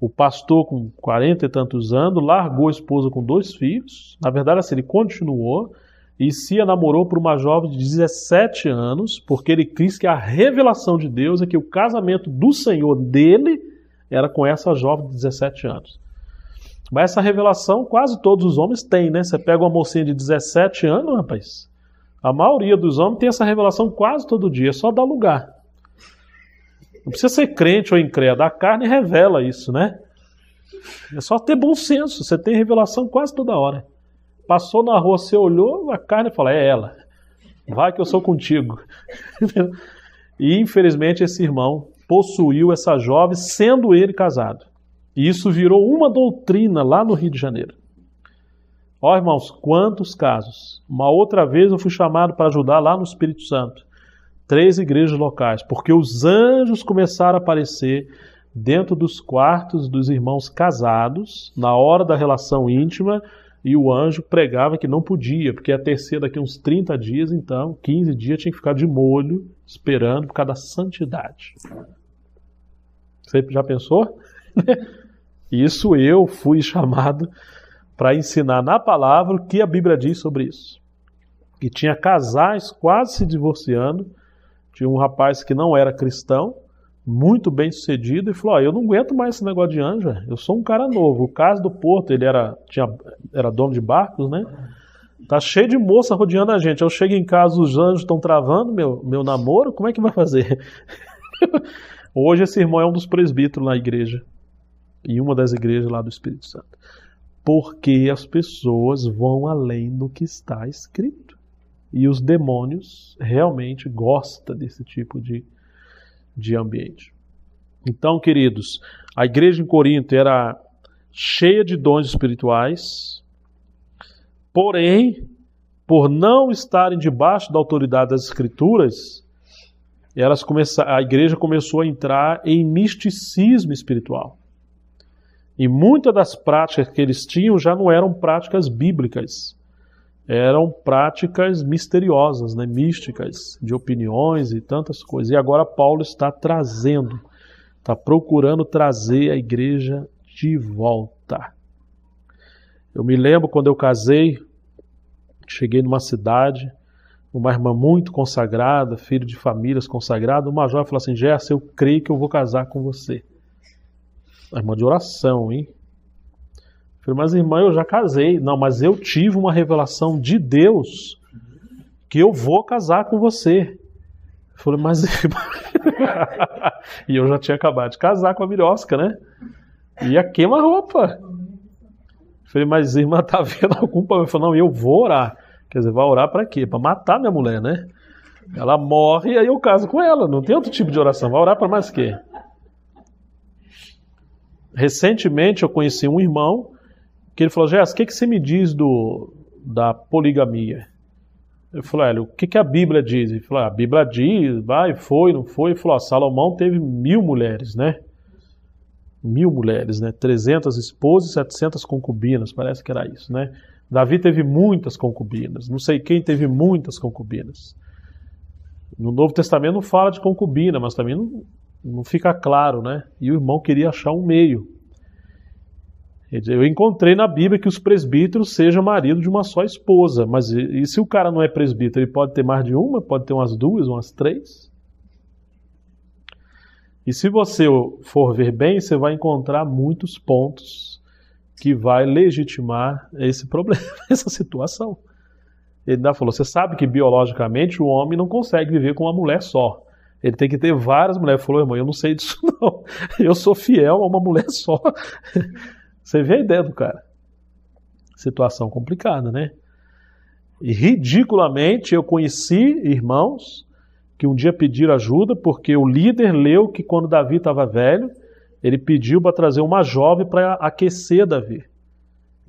A: o pastor com 40 e tantos anos largou a esposa com 2 filhos. Na verdade, assim, ele continuou e se namorou por uma jovem de 17 anos, porque ele quis que a revelação de Deus é que o casamento do Senhor dele era com essa jovem de 17 anos. Mas essa revelação quase todos os homens têm, né? Você pega uma mocinha de 17 anos, rapaz, a maioria dos homens tem essa revelação quase todo dia, é só dar lugar. Não precisa ser crente ou incrédulo, a carne revela isso, né? É só ter bom senso, você tem revelação quase toda hora. Passou na rua, você olhou, a carne fala, é ela, vai que eu sou contigo. E infelizmente esse irmão possuiu essa jovem, sendo ele casado. E isso virou uma doutrina lá no Rio de Janeiro. Ó, irmãos, quantos casos. Uma outra vez eu fui chamado para ajudar lá no Espírito Santo. 3 igrejas locais, porque os anjos começaram a aparecer dentro dos quartos dos irmãos casados, na hora da relação íntima, e o anjo pregava que não podia, porque ia ter ser daqui uns 30 dias, então 15 dias tinha que ficar de molho, esperando por causa da santidade. Você já pensou? Isso eu fui chamado para ensinar na palavra o que a Bíblia diz sobre isso. E tinha casais quase se divorciando. Tinha um rapaz que não era cristão, muito bem sucedido, e falou, eu não aguento mais esse negócio de anjo, eu sou um cara novo. O caso do Porto, ele era dono de barcos, né? Tá cheio de moça rodeando a gente. Eu chego em casa, os anjos estão travando meu namoro, como é que vai fazer? Hoje esse irmão é um dos presbíteros na igreja, em uma das igrejas lá do Espírito Santo. Porque as pessoas vão além do que está escrito. E os demônios realmente gostam desse tipo de ambiente. Então, queridos, a igreja em Corinto era cheia de dons espirituais, porém, por não estarem debaixo da autoridade das Escrituras, a igreja começou a entrar em misticismo espiritual. E muitas das práticas que eles tinham já não eram práticas bíblicas. Eram práticas misteriosas, né? Místicas, de opiniões e tantas coisas. E agora Paulo está procurando trazer a igreja de volta. Eu me lembro quando eu casei, cheguei numa cidade, uma irmã muito consagrada, filho de famílias consagradas, uma jovem falou assim, Gerson, eu creio que eu vou casar com você. A irmã de oração, hein? Eu falei, mas irmã, eu já casei. Não, mas eu tive uma revelação de Deus que eu vou casar com você. Eu falei, mas irmã... E eu já tinha acabado de casar com a Mirosca, né? Ia queima-roupa. Eu falei, mas irmã, tá vendo algum problema? Eu falei, não, eu vou orar. Quer dizer, vai orar para quê? Para matar minha mulher, né? Ela morre e aí eu caso com ela. Não tem outro tipo de oração. Vai orar para mais quê? Recentemente eu conheci um irmão que ele falou, Jéssica, o que você me diz da poligamia? Eu falei, o que a Bíblia diz? Ele falou, a Bíblia diz, foi, não foi? Ele falou, Salomão teve 1000 mulheres, né? 1000 mulheres, né? 300 esposas e 700 concubinas, parece que era isso, né? Davi teve muitas concubinas, não sei quem teve muitas concubinas. No Novo Testamento não fala de concubina, mas também não fica claro, né? E o irmão queria achar um meio. Eu encontrei na Bíblia que os presbíteros sejam marido de uma só esposa, mas e se o cara não é presbítero, ele pode ter mais de uma, pode ter umas duas, umas três? E se você for ver bem, você vai encontrar muitos pontos que vai legitimar esse problema, essa situação. Ele ainda falou, você sabe que biologicamente o homem não consegue viver com uma mulher só. Ele tem que ter várias mulheres. Ele falou, irmão, eu não sei disso não. Eu sou fiel a uma mulher só. Você vê a ideia do cara. Situação complicada, né? E ridiculamente eu conheci irmãos que um dia pediram ajuda porque o líder leu que quando Davi estava velho, ele pediu para trazer uma jovem para aquecer Davi.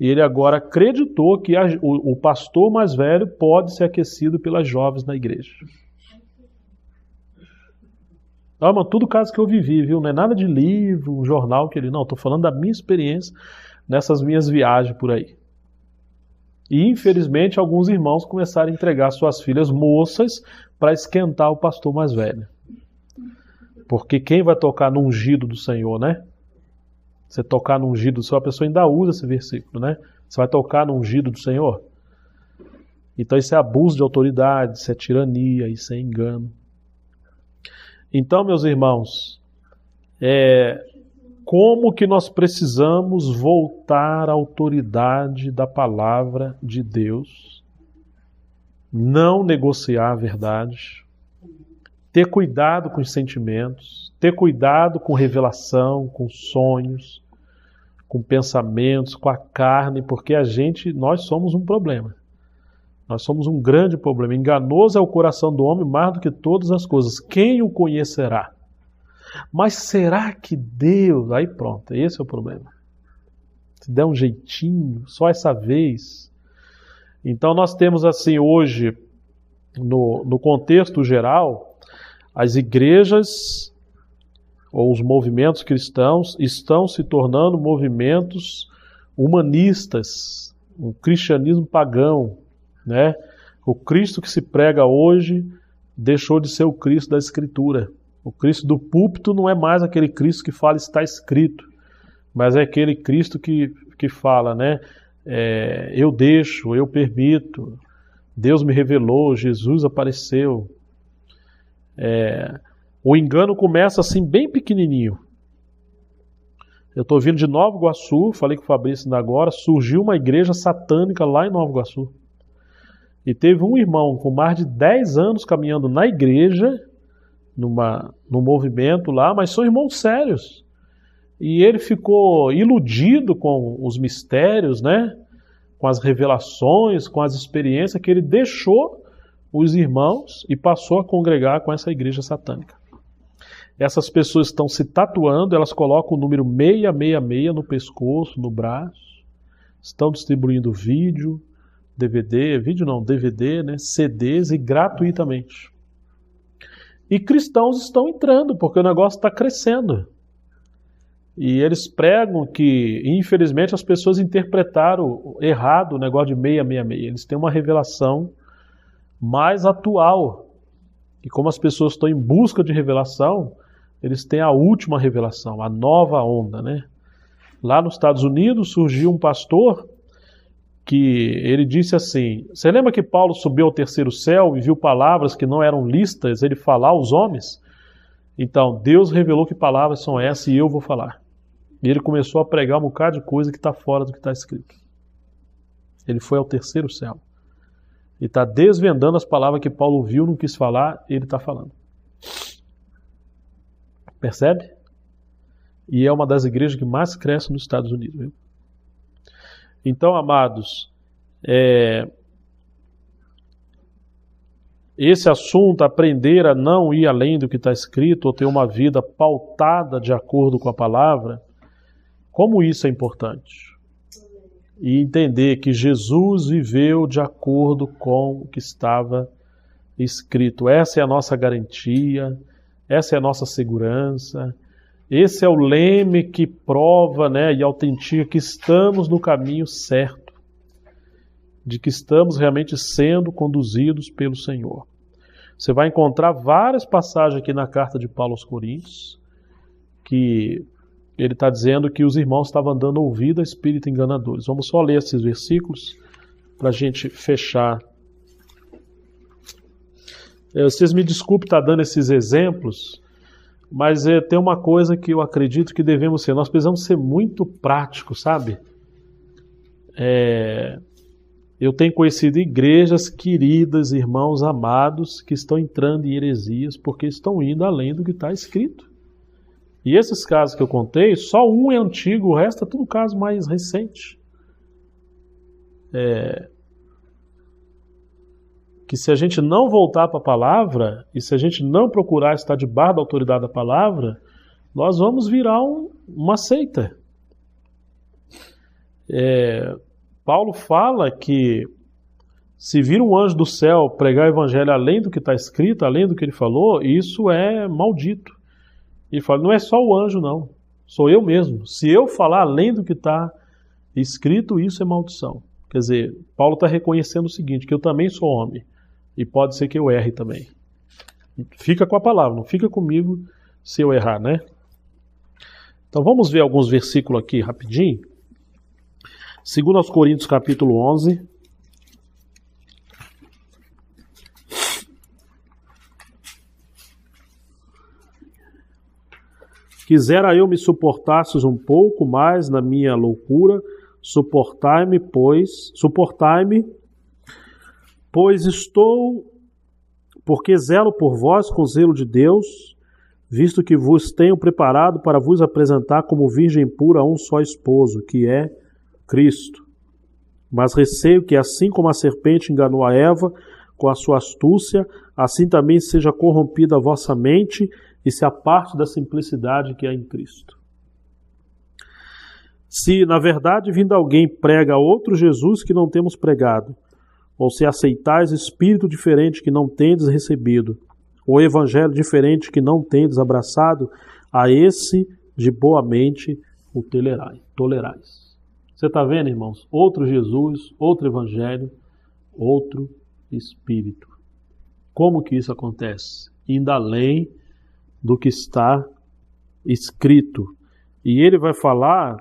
A: E ele agora acreditou que o pastor mais velho pode ser aquecido pelas jovens na igreja. Não, mas tudo caso que eu vivi, viu? Não é nada de livro, um jornal que ele... Não, estou falando da minha experiência nessas minhas viagens por aí. E infelizmente alguns irmãos começaram a entregar suas filhas moças para esquentar o pastor mais velho. Porque quem vai tocar no ungido do Senhor, né? Você tocar no ungido do Senhor, a pessoa ainda usa esse versículo, né? Você vai tocar no ungido do Senhor? Então isso é abuso de autoridade, isso é tirania, isso é engano. Então, meus irmãos, como que nós precisamos voltar à autoridade da palavra de Deus, não negociar a verdade, ter cuidado com os sentimentos, ter cuidado com revelação, com sonhos, com pensamentos, com a carne, porque nós somos um problema. Nós somos um grande problema. Enganoso é o coração do homem mais do que todas as coisas. Quem o conhecerá? Mas será que Deus... Aí pronto, esse é o problema. Se der um jeitinho, só essa vez. Então nós temos assim hoje, no contexto geral, as igrejas ou os movimentos cristãos estão se tornando movimentos humanistas, um cristianismo pagão, né? O Cristo que se prega hoje deixou de ser o Cristo da Escritura. O Cristo do púlpito não é mais aquele Cristo que fala está escrito, mas é aquele Cristo que fala, né? Eu deixo, eu permito, Deus me revelou, Jesus apareceu. O engano começa assim bem pequenininho. Eu estou vindo de Nova Iguaçu, falei com o Fabrício ainda agora, surgiu uma igreja satânica lá em Nova Iguaçu. E teve um irmão com mais de 10 anos caminhando na igreja, num movimento lá, mas são irmãos sérios. E ele ficou iludido com os mistérios, né? Com as revelações, com as experiências, que ele deixou os irmãos e passou a congregar com essa igreja satânica. Essas pessoas estão se tatuando, elas colocam o número 666 no pescoço, no braço, estão distribuindo DVD, né, CDs e gratuitamente. E cristãos estão entrando, porque o negócio está crescendo. E eles pregam que, infelizmente, as pessoas interpretaram errado o negócio de 666. Eles têm uma revelação mais atual. E como as pessoas estão em busca de revelação, eles têm a última revelação, a nova onda, né? Lá nos Estados Unidos surgiu um pastor que ele disse assim, você lembra que Paulo subiu ao terceiro céu e viu palavras que não eram lícitas ele falar aos homens? Então, Deus revelou que palavras são essas e eu vou falar. E ele começou a pregar um bocado de coisa que está fora do que está escrito. Ele foi ao terceiro céu. E está desvendando as palavras que Paulo viu, não quis falar, ele está falando. Percebe? E é uma das igrejas que mais cresce nos Estados Unidos. Viu? Então, amados, esse assunto, aprender a não ir além do que está escrito, ou ter uma vida pautada de acordo com a palavra, como isso é importante? E entender que Jesus viveu de acordo com o que estava escrito. Essa é a nossa garantia, essa é a nossa segurança, esse é o leme que prova, né, e autentica que estamos no caminho certo, de que estamos realmente sendo conduzidos pelo Senhor. Você vai encontrar várias passagens aqui na carta de Paulo aos Coríntios que ele está dizendo que os irmãos estavam dando ouvido a espíritos enganadores. Vamos só ler esses versículos para a gente fechar. Vocês me desculpem estar dando esses exemplos, mas tem uma coisa que eu acredito que devemos ser. Nós precisamos ser muito práticos, sabe? Eu tenho conhecido igrejas queridas, irmãos amados, que estão entrando em heresias porque estão indo além do que está escrito. E esses casos que eu contei, só um é antigo, o resto é tudo caso mais recente. Que se a gente não voltar para a palavra, e se a gente não procurar estar debaixo da autoridade da palavra, nós vamos virar uma seita. Paulo fala que se vir um anjo do céu pregar o evangelho além do que está escrito, além do que ele falou, isso é maldito. Ele fala, não é só o anjo não, sou eu mesmo. Se eu falar além do que está escrito, isso é maldição. Quer dizer, Paulo está reconhecendo o seguinte, que eu também sou homem, e pode ser que eu erre também. Fica com a palavra, não fica comigo se eu errar, né? Então vamos ver alguns versículos aqui rapidinho. 2 Coríntios capítulo 11. Quisera eu me suportasses um pouco mais na minha loucura, suportai-me, pois estou, porque zelo por vós com zelo de Deus, visto que vos tenho preparado para vos apresentar como virgem pura a um só esposo, que é Cristo. Mas receio que, assim como a serpente enganou a Eva com a sua astúcia, assim também seja corrompida a vossa mente e se aparte da simplicidade que há em Cristo. Se, na verdade, vindo alguém prega outro Jesus que não temos pregado, ou se aceitais espírito diferente que não tendes recebido, ou evangelho diferente que não tendes abraçado, a esse de boa mente o tolerais. Você está vendo, irmãos? Outro Jesus, outro evangelho, outro espírito. Como que isso acontece? Indo além do que está escrito. E ele vai falar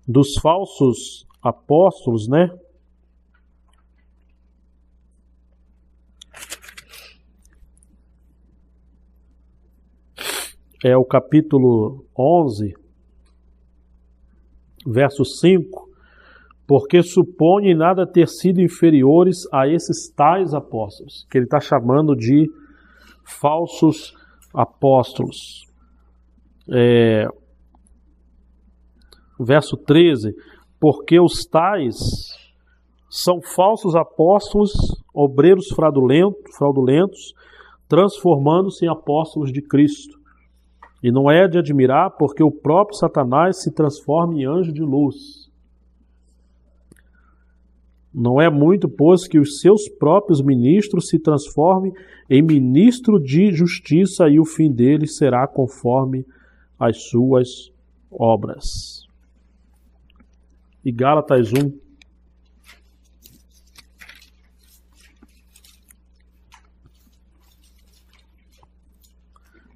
A: dos falsos apóstolos, né? É o capítulo 11, verso 5, porque supõem nada ter sido inferiores a esses tais apóstolos, que ele está chamando de falsos apóstolos. Verso 13, porque os tais são falsos apóstolos, obreiros fraudulentos, transformando-se em apóstolos de Cristo. E não é de admirar, porque o próprio Satanás se transforma em anjo de luz. Não é muito, pois, que os seus próprios ministros se transformem em ministro de justiça, e o fim deles será conforme as suas obras. E Gálatas 1.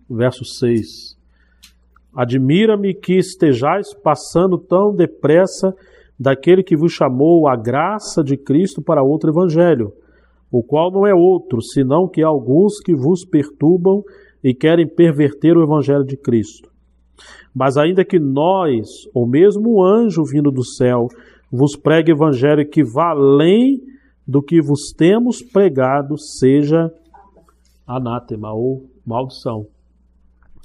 A: Verso 6. Admira-me que estejais passando tão depressa daquele que vos chamou a graça de Cristo para outro evangelho, o qual não é outro, senão que há alguns que vos perturbam e querem perverter o evangelho de Cristo. Mas ainda que nós, ou mesmo um anjo vindo do céu, vos pregue evangelho que vá além do que vos temos pregado, seja anátema ou maldição.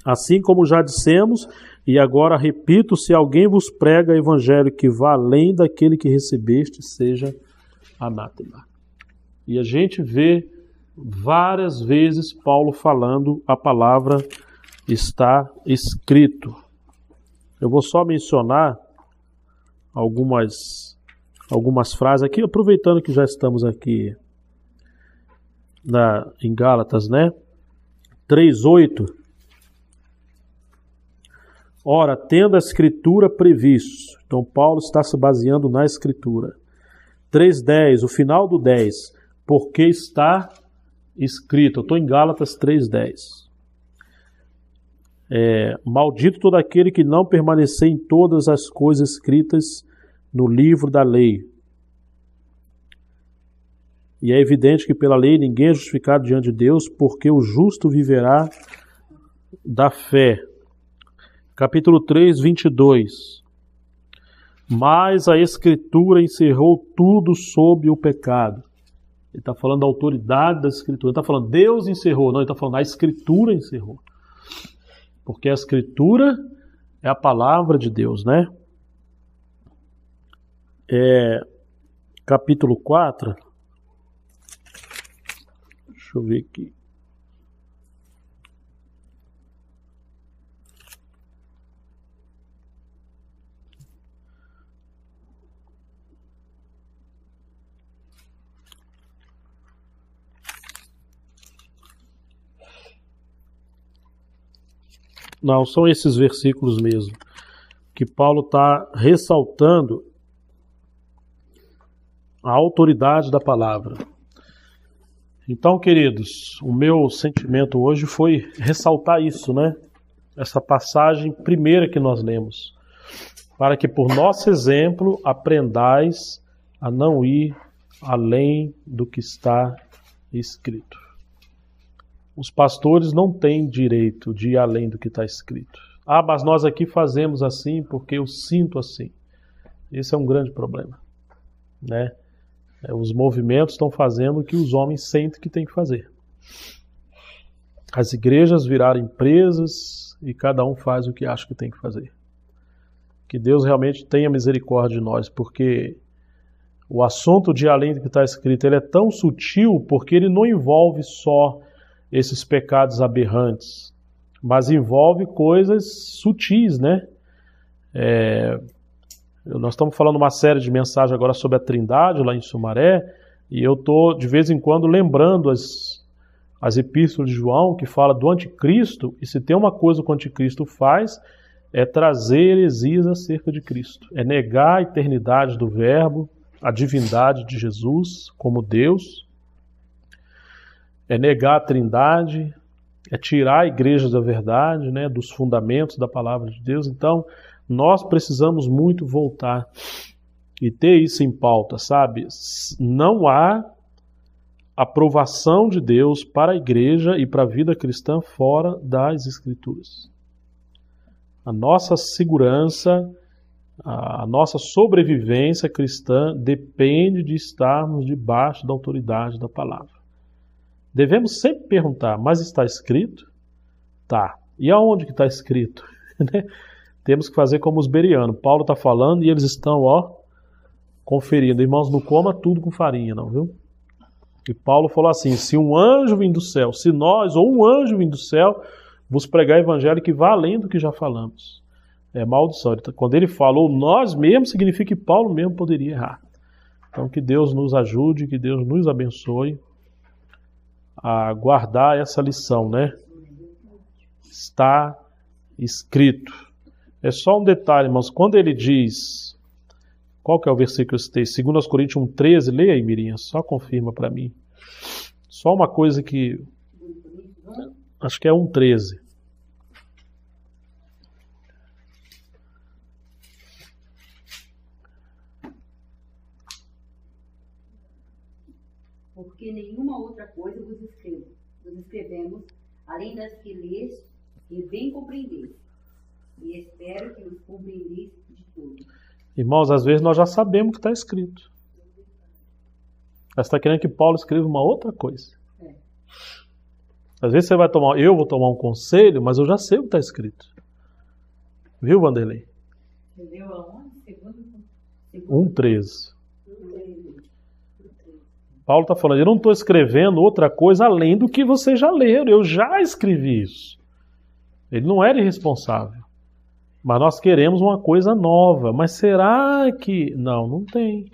A: Assim como já dissemos, e agora repito, se alguém vos prega evangelho que vá além daquele que recebeste, seja anátema. E a gente vê várias vezes Paulo falando, a palavra está escrito. Eu vou só mencionar algumas frases aqui, aproveitando que já estamos aqui em Gálatas, né? 3:8. Ora, tendo a Escritura previsto, então Paulo está se baseando na Escritura. 3:10, o final do 10, porque está escrito. Eu estou em Gálatas 3:10. Maldito todo aquele que não permanecer em todas as coisas escritas no livro da lei. E é evidente que pela lei ninguém é justificado diante de Deus, porque o justo viverá da fé. Capítulo 3, 22. Mas a Escritura encerrou tudo sob o pecado. Ele está falando da autoridade da Escritura. Ele está falando Deus encerrou. Não, ele está falando a Escritura encerrou. Porque a Escritura é a palavra de Deus, né? Capítulo 4. Deixa eu ver aqui. Não, são esses versículos mesmo, que Paulo está ressaltando a autoridade da palavra. Então, queridos, o meu sentimento hoje foi ressaltar isso, né? Essa passagem primeira que nós lemos, para que por nosso exemplo aprendais a não ir além do que está escrito. Os pastores não têm direito de ir além do que está escrito. Mas nós aqui fazemos assim porque eu sinto assim. Esse é um grande problema, né? Os movimentos estão fazendo o que os homens sentem que tem que fazer. As igrejas viraram empresas e cada um faz o que acha que tem que fazer. Que Deus realmente tenha misericórdia de nós, porque o assunto de ir além do que está escrito, ele é tão sutil porque ele não envolve só esses pecados aberrantes, mas envolve coisas sutis, né? Nós estamos falando uma série de mensagens agora sobre a Trindade lá em Sumaré, e eu estou de vez em quando lembrando as epístolas de João, que fala do anticristo, e se tem uma coisa que o anticristo faz, é trazer heresias acerca de Cristo, é negar a eternidade do Verbo, a divindade de Jesus como Deus, é negar a Trindade, é tirar a igreja da verdade, né, dos fundamentos da palavra de Deus. Então, nós precisamos muito voltar e ter isso em pauta, sabe? Não há aprovação de Deus para a igreja e para a vida cristã fora das Escrituras. A nossa segurança, a nossa sobrevivência cristã depende de estarmos debaixo da autoridade da palavra. Devemos sempre perguntar, mas está escrito? Tá. E aonde que está escrito? Temos que fazer como os bereanos. Paulo está falando e eles estão, conferindo. Irmãos, não coma tudo com farinha, não, viu? E Paulo falou assim, se um anjo vem do céu, se nós ou um anjo vem do céu, vos pregar evangelho que vá além do que já falamos. É maldição. Quando ele falou nós mesmos, significa que Paulo mesmo poderia errar. Então que Deus nos ajude, que Deus nos abençoe a guardar essa lição, né? Está escrito. É só um detalhe, irmãos, quando ele diz, qual que é o versículo que eu citei? 2 Coríntios 1,13, leia aí, Mirinha, só confirma para mim. Só uma coisa que, acho que é 1,13.
C: Porque nenhuma outra coisa vos escrevemos, além das que lês e bem compreendeis. E espero que os compreendeis de tudo.
A: Irmãos, às vezes nós já sabemos o que está escrito. Mas está querendo que Paulo escreva uma outra coisa. Às vezes eu vou tomar um conselho, mas eu já sei o que está escrito. Viu, Vanderlei?
C: Você viu aonde?
A: 1,13. Paulo está falando, eu não estou escrevendo outra coisa além do que vocês já leram. Eu já escrevi isso. Ele não era irresponsável. Mas nós queremos uma coisa nova. Mas será que... Não tem.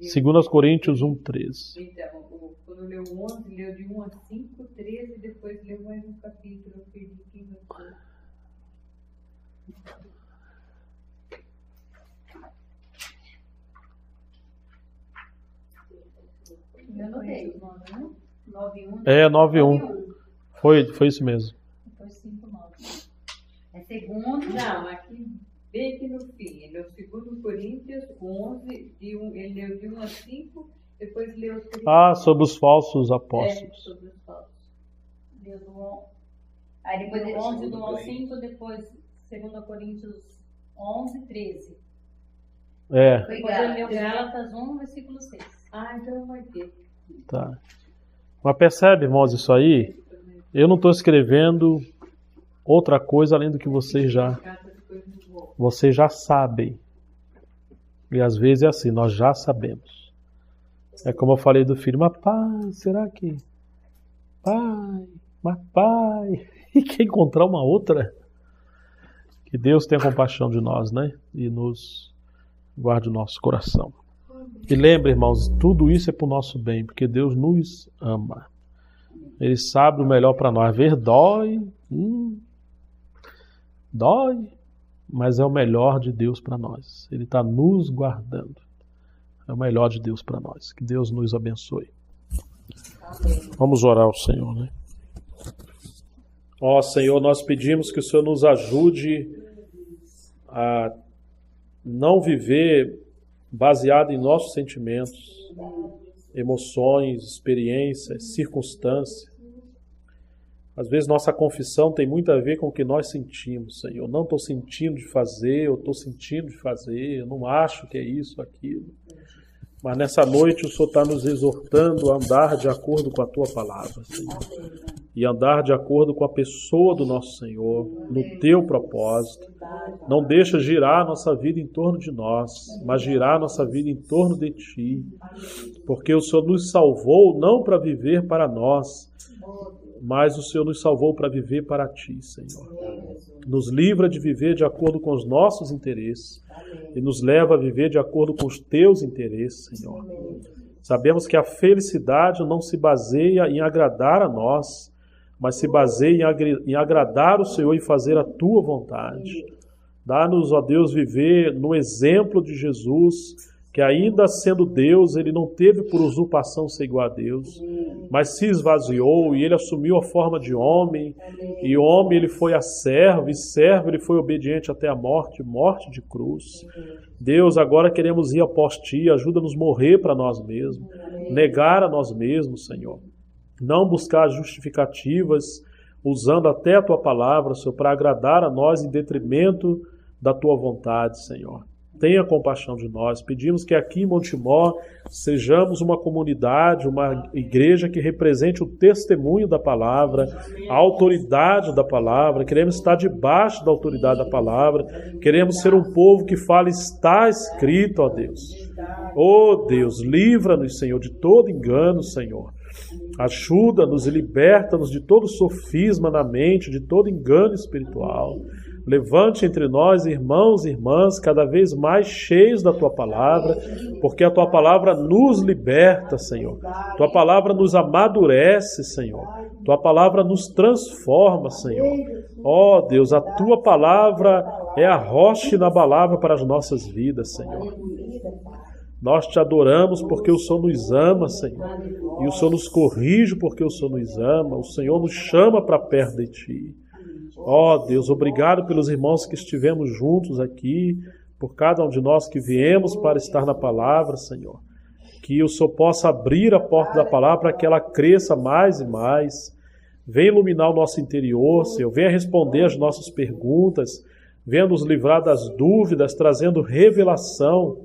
A: 2 Coríntios 1,13.
D: Então, quando leu 11, leu de 1 a 5, 13, depois leu mais um capítulo. Eu perdi 15 a 4.
C: Eu anotei. 9:1.
A: 9:1. Foi isso mesmo.
E: depois 5:9.
C: É segundo.
D: Não, aqui, bem aqui no fim. Ele é o 2 Coríntios 11, ele leu de 1 a 5, depois leu 3.
A: Sobre os falsos apóstolos.
D: Sobre os falsos.
E: Aí depois
C: Depois
E: 11 do 1 ao 5, depois 2 Coríntios 11, 13. Depois ele leu Gálatas 1, versículo 6.
D: Então eu marquei.
A: Tá. Mas percebe, irmãos, isso aí? Eu não estou escrevendo outra coisa além do que vocês já sabem. E às vezes é assim, nós já sabemos. É como eu falei do filho, mas pai, será que... Pai, e quer encontrar uma outra? Que Deus tenha compaixão de nós, né? E nos guarde o nosso coração. E lembre, irmãos, tudo isso é para o nosso bem, porque Deus nos ama. Ele sabe o melhor para nós. Ver dói, mas é o melhor de Deus para nós. Ele está nos guardando. É o melhor de Deus para nós. Que Deus nos abençoe. Vamos orar ao Senhor, né? Ó Senhor, nós pedimos que o Senhor nos ajude a não viver baseado em nossos sentimentos, emoções, experiências, circunstâncias. Às vezes nossa confissão tem muito a ver com o que nós sentimos, Senhor. Não estou sentindo de fazer, eu estou sentindo de fazer, eu não acho que é isso, aquilo. Mas nessa noite o Senhor está nos exortando a andar de acordo com a Tua palavra, Senhor. E andar de acordo com a pessoa do nosso Senhor, no Teu propósito. Não deixa girar a nossa vida em torno de nós, mas girar a nossa vida em torno de Ti. Porque o Senhor nos salvou não para viver para nós, mas o Senhor nos salvou para viver para Ti, Senhor. Nos livra de viver de acordo com os nossos interesses e nos leva a viver de acordo com os Teus interesses, Senhor. Sabemos que a felicidade não se baseia em agradar a nós, mas se baseia em agradar o Senhor e fazer a Tua vontade. Dá-nos, ó Deus, viver no exemplo de Jesus, que ainda sendo Deus, Ele não teve por usurpação ser igual a Deus, mas se esvaziou e Ele assumiu a forma de homem, e homem Ele foi a servo, e servo Ele foi obediente até a morte, morte de cruz. Deus, agora queremos ir após Ti, ajuda-nos a morrer para nós mesmos, negar a nós mesmos, Senhor. Não buscar justificativas, usando até a Tua palavra, Senhor, para agradar a nós em detrimento da Tua vontade, Senhor. Tenha compaixão de nós. Pedimos que aqui em Montemor sejamos uma comunidade, uma igreja que represente o testemunho da palavra, a autoridade da palavra. Queremos estar debaixo da autoridade da palavra. Queremos ser um povo que fala, está escrito, ó Deus. Ó Deus, livra-nos, Senhor, de todo engano, Senhor. Ajuda-nos e liberta-nos de todo sofisma na mente, de todo engano espiritual. Levante entre nós, irmãos e irmãs, cada vez mais cheios da Tua palavra, porque a Tua palavra nos liberta, Senhor. Tua palavra nos amadurece, Senhor. Tua palavra nos transforma, Senhor. Ó Deus, a Tua palavra é a rocha inabalável para as nossas vidas, Senhor. Nós Te adoramos porque o Senhor nos ama, Senhor. E o Senhor nos corrige porque o Senhor nos ama. O Senhor nos chama para perto de Ti. Ó Deus, obrigado pelos irmãos que estivemos juntos aqui, por cada um de nós que viemos para estar na palavra, Senhor. Que o Senhor possa abrir a porta da palavra para que ela cresça mais e mais. Venha iluminar o nosso interior, Senhor. Venha responder as nossas perguntas. Venha nos livrar das dúvidas, trazendo revelação,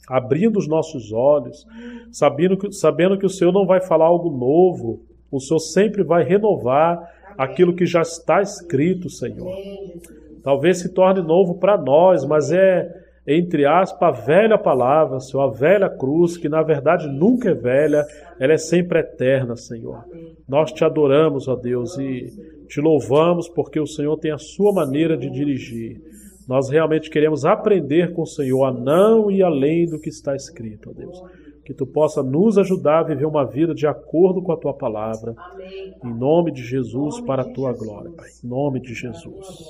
A: abrindo os nossos olhos, sabendo que o Senhor não vai falar algo novo. O Senhor sempre vai renovar aquilo que já está escrito, Senhor. Talvez se torne novo para nós, mas é, entre aspas, a velha palavra, Senhor, a velha cruz, que na verdade nunca é velha, ela é sempre eterna, Senhor. Nós Te adoramos, ó Deus, e Te louvamos porque o Senhor tem a Sua maneira de dirigir. Nós realmente queremos aprender com o Senhor a não ir além do que está escrito, ó Deus. Que Tu possa nos ajudar a viver uma vida de acordo com a Tua palavra. Em nome de Jesus, para a Tua glória, Pai. Em nome de Jesus.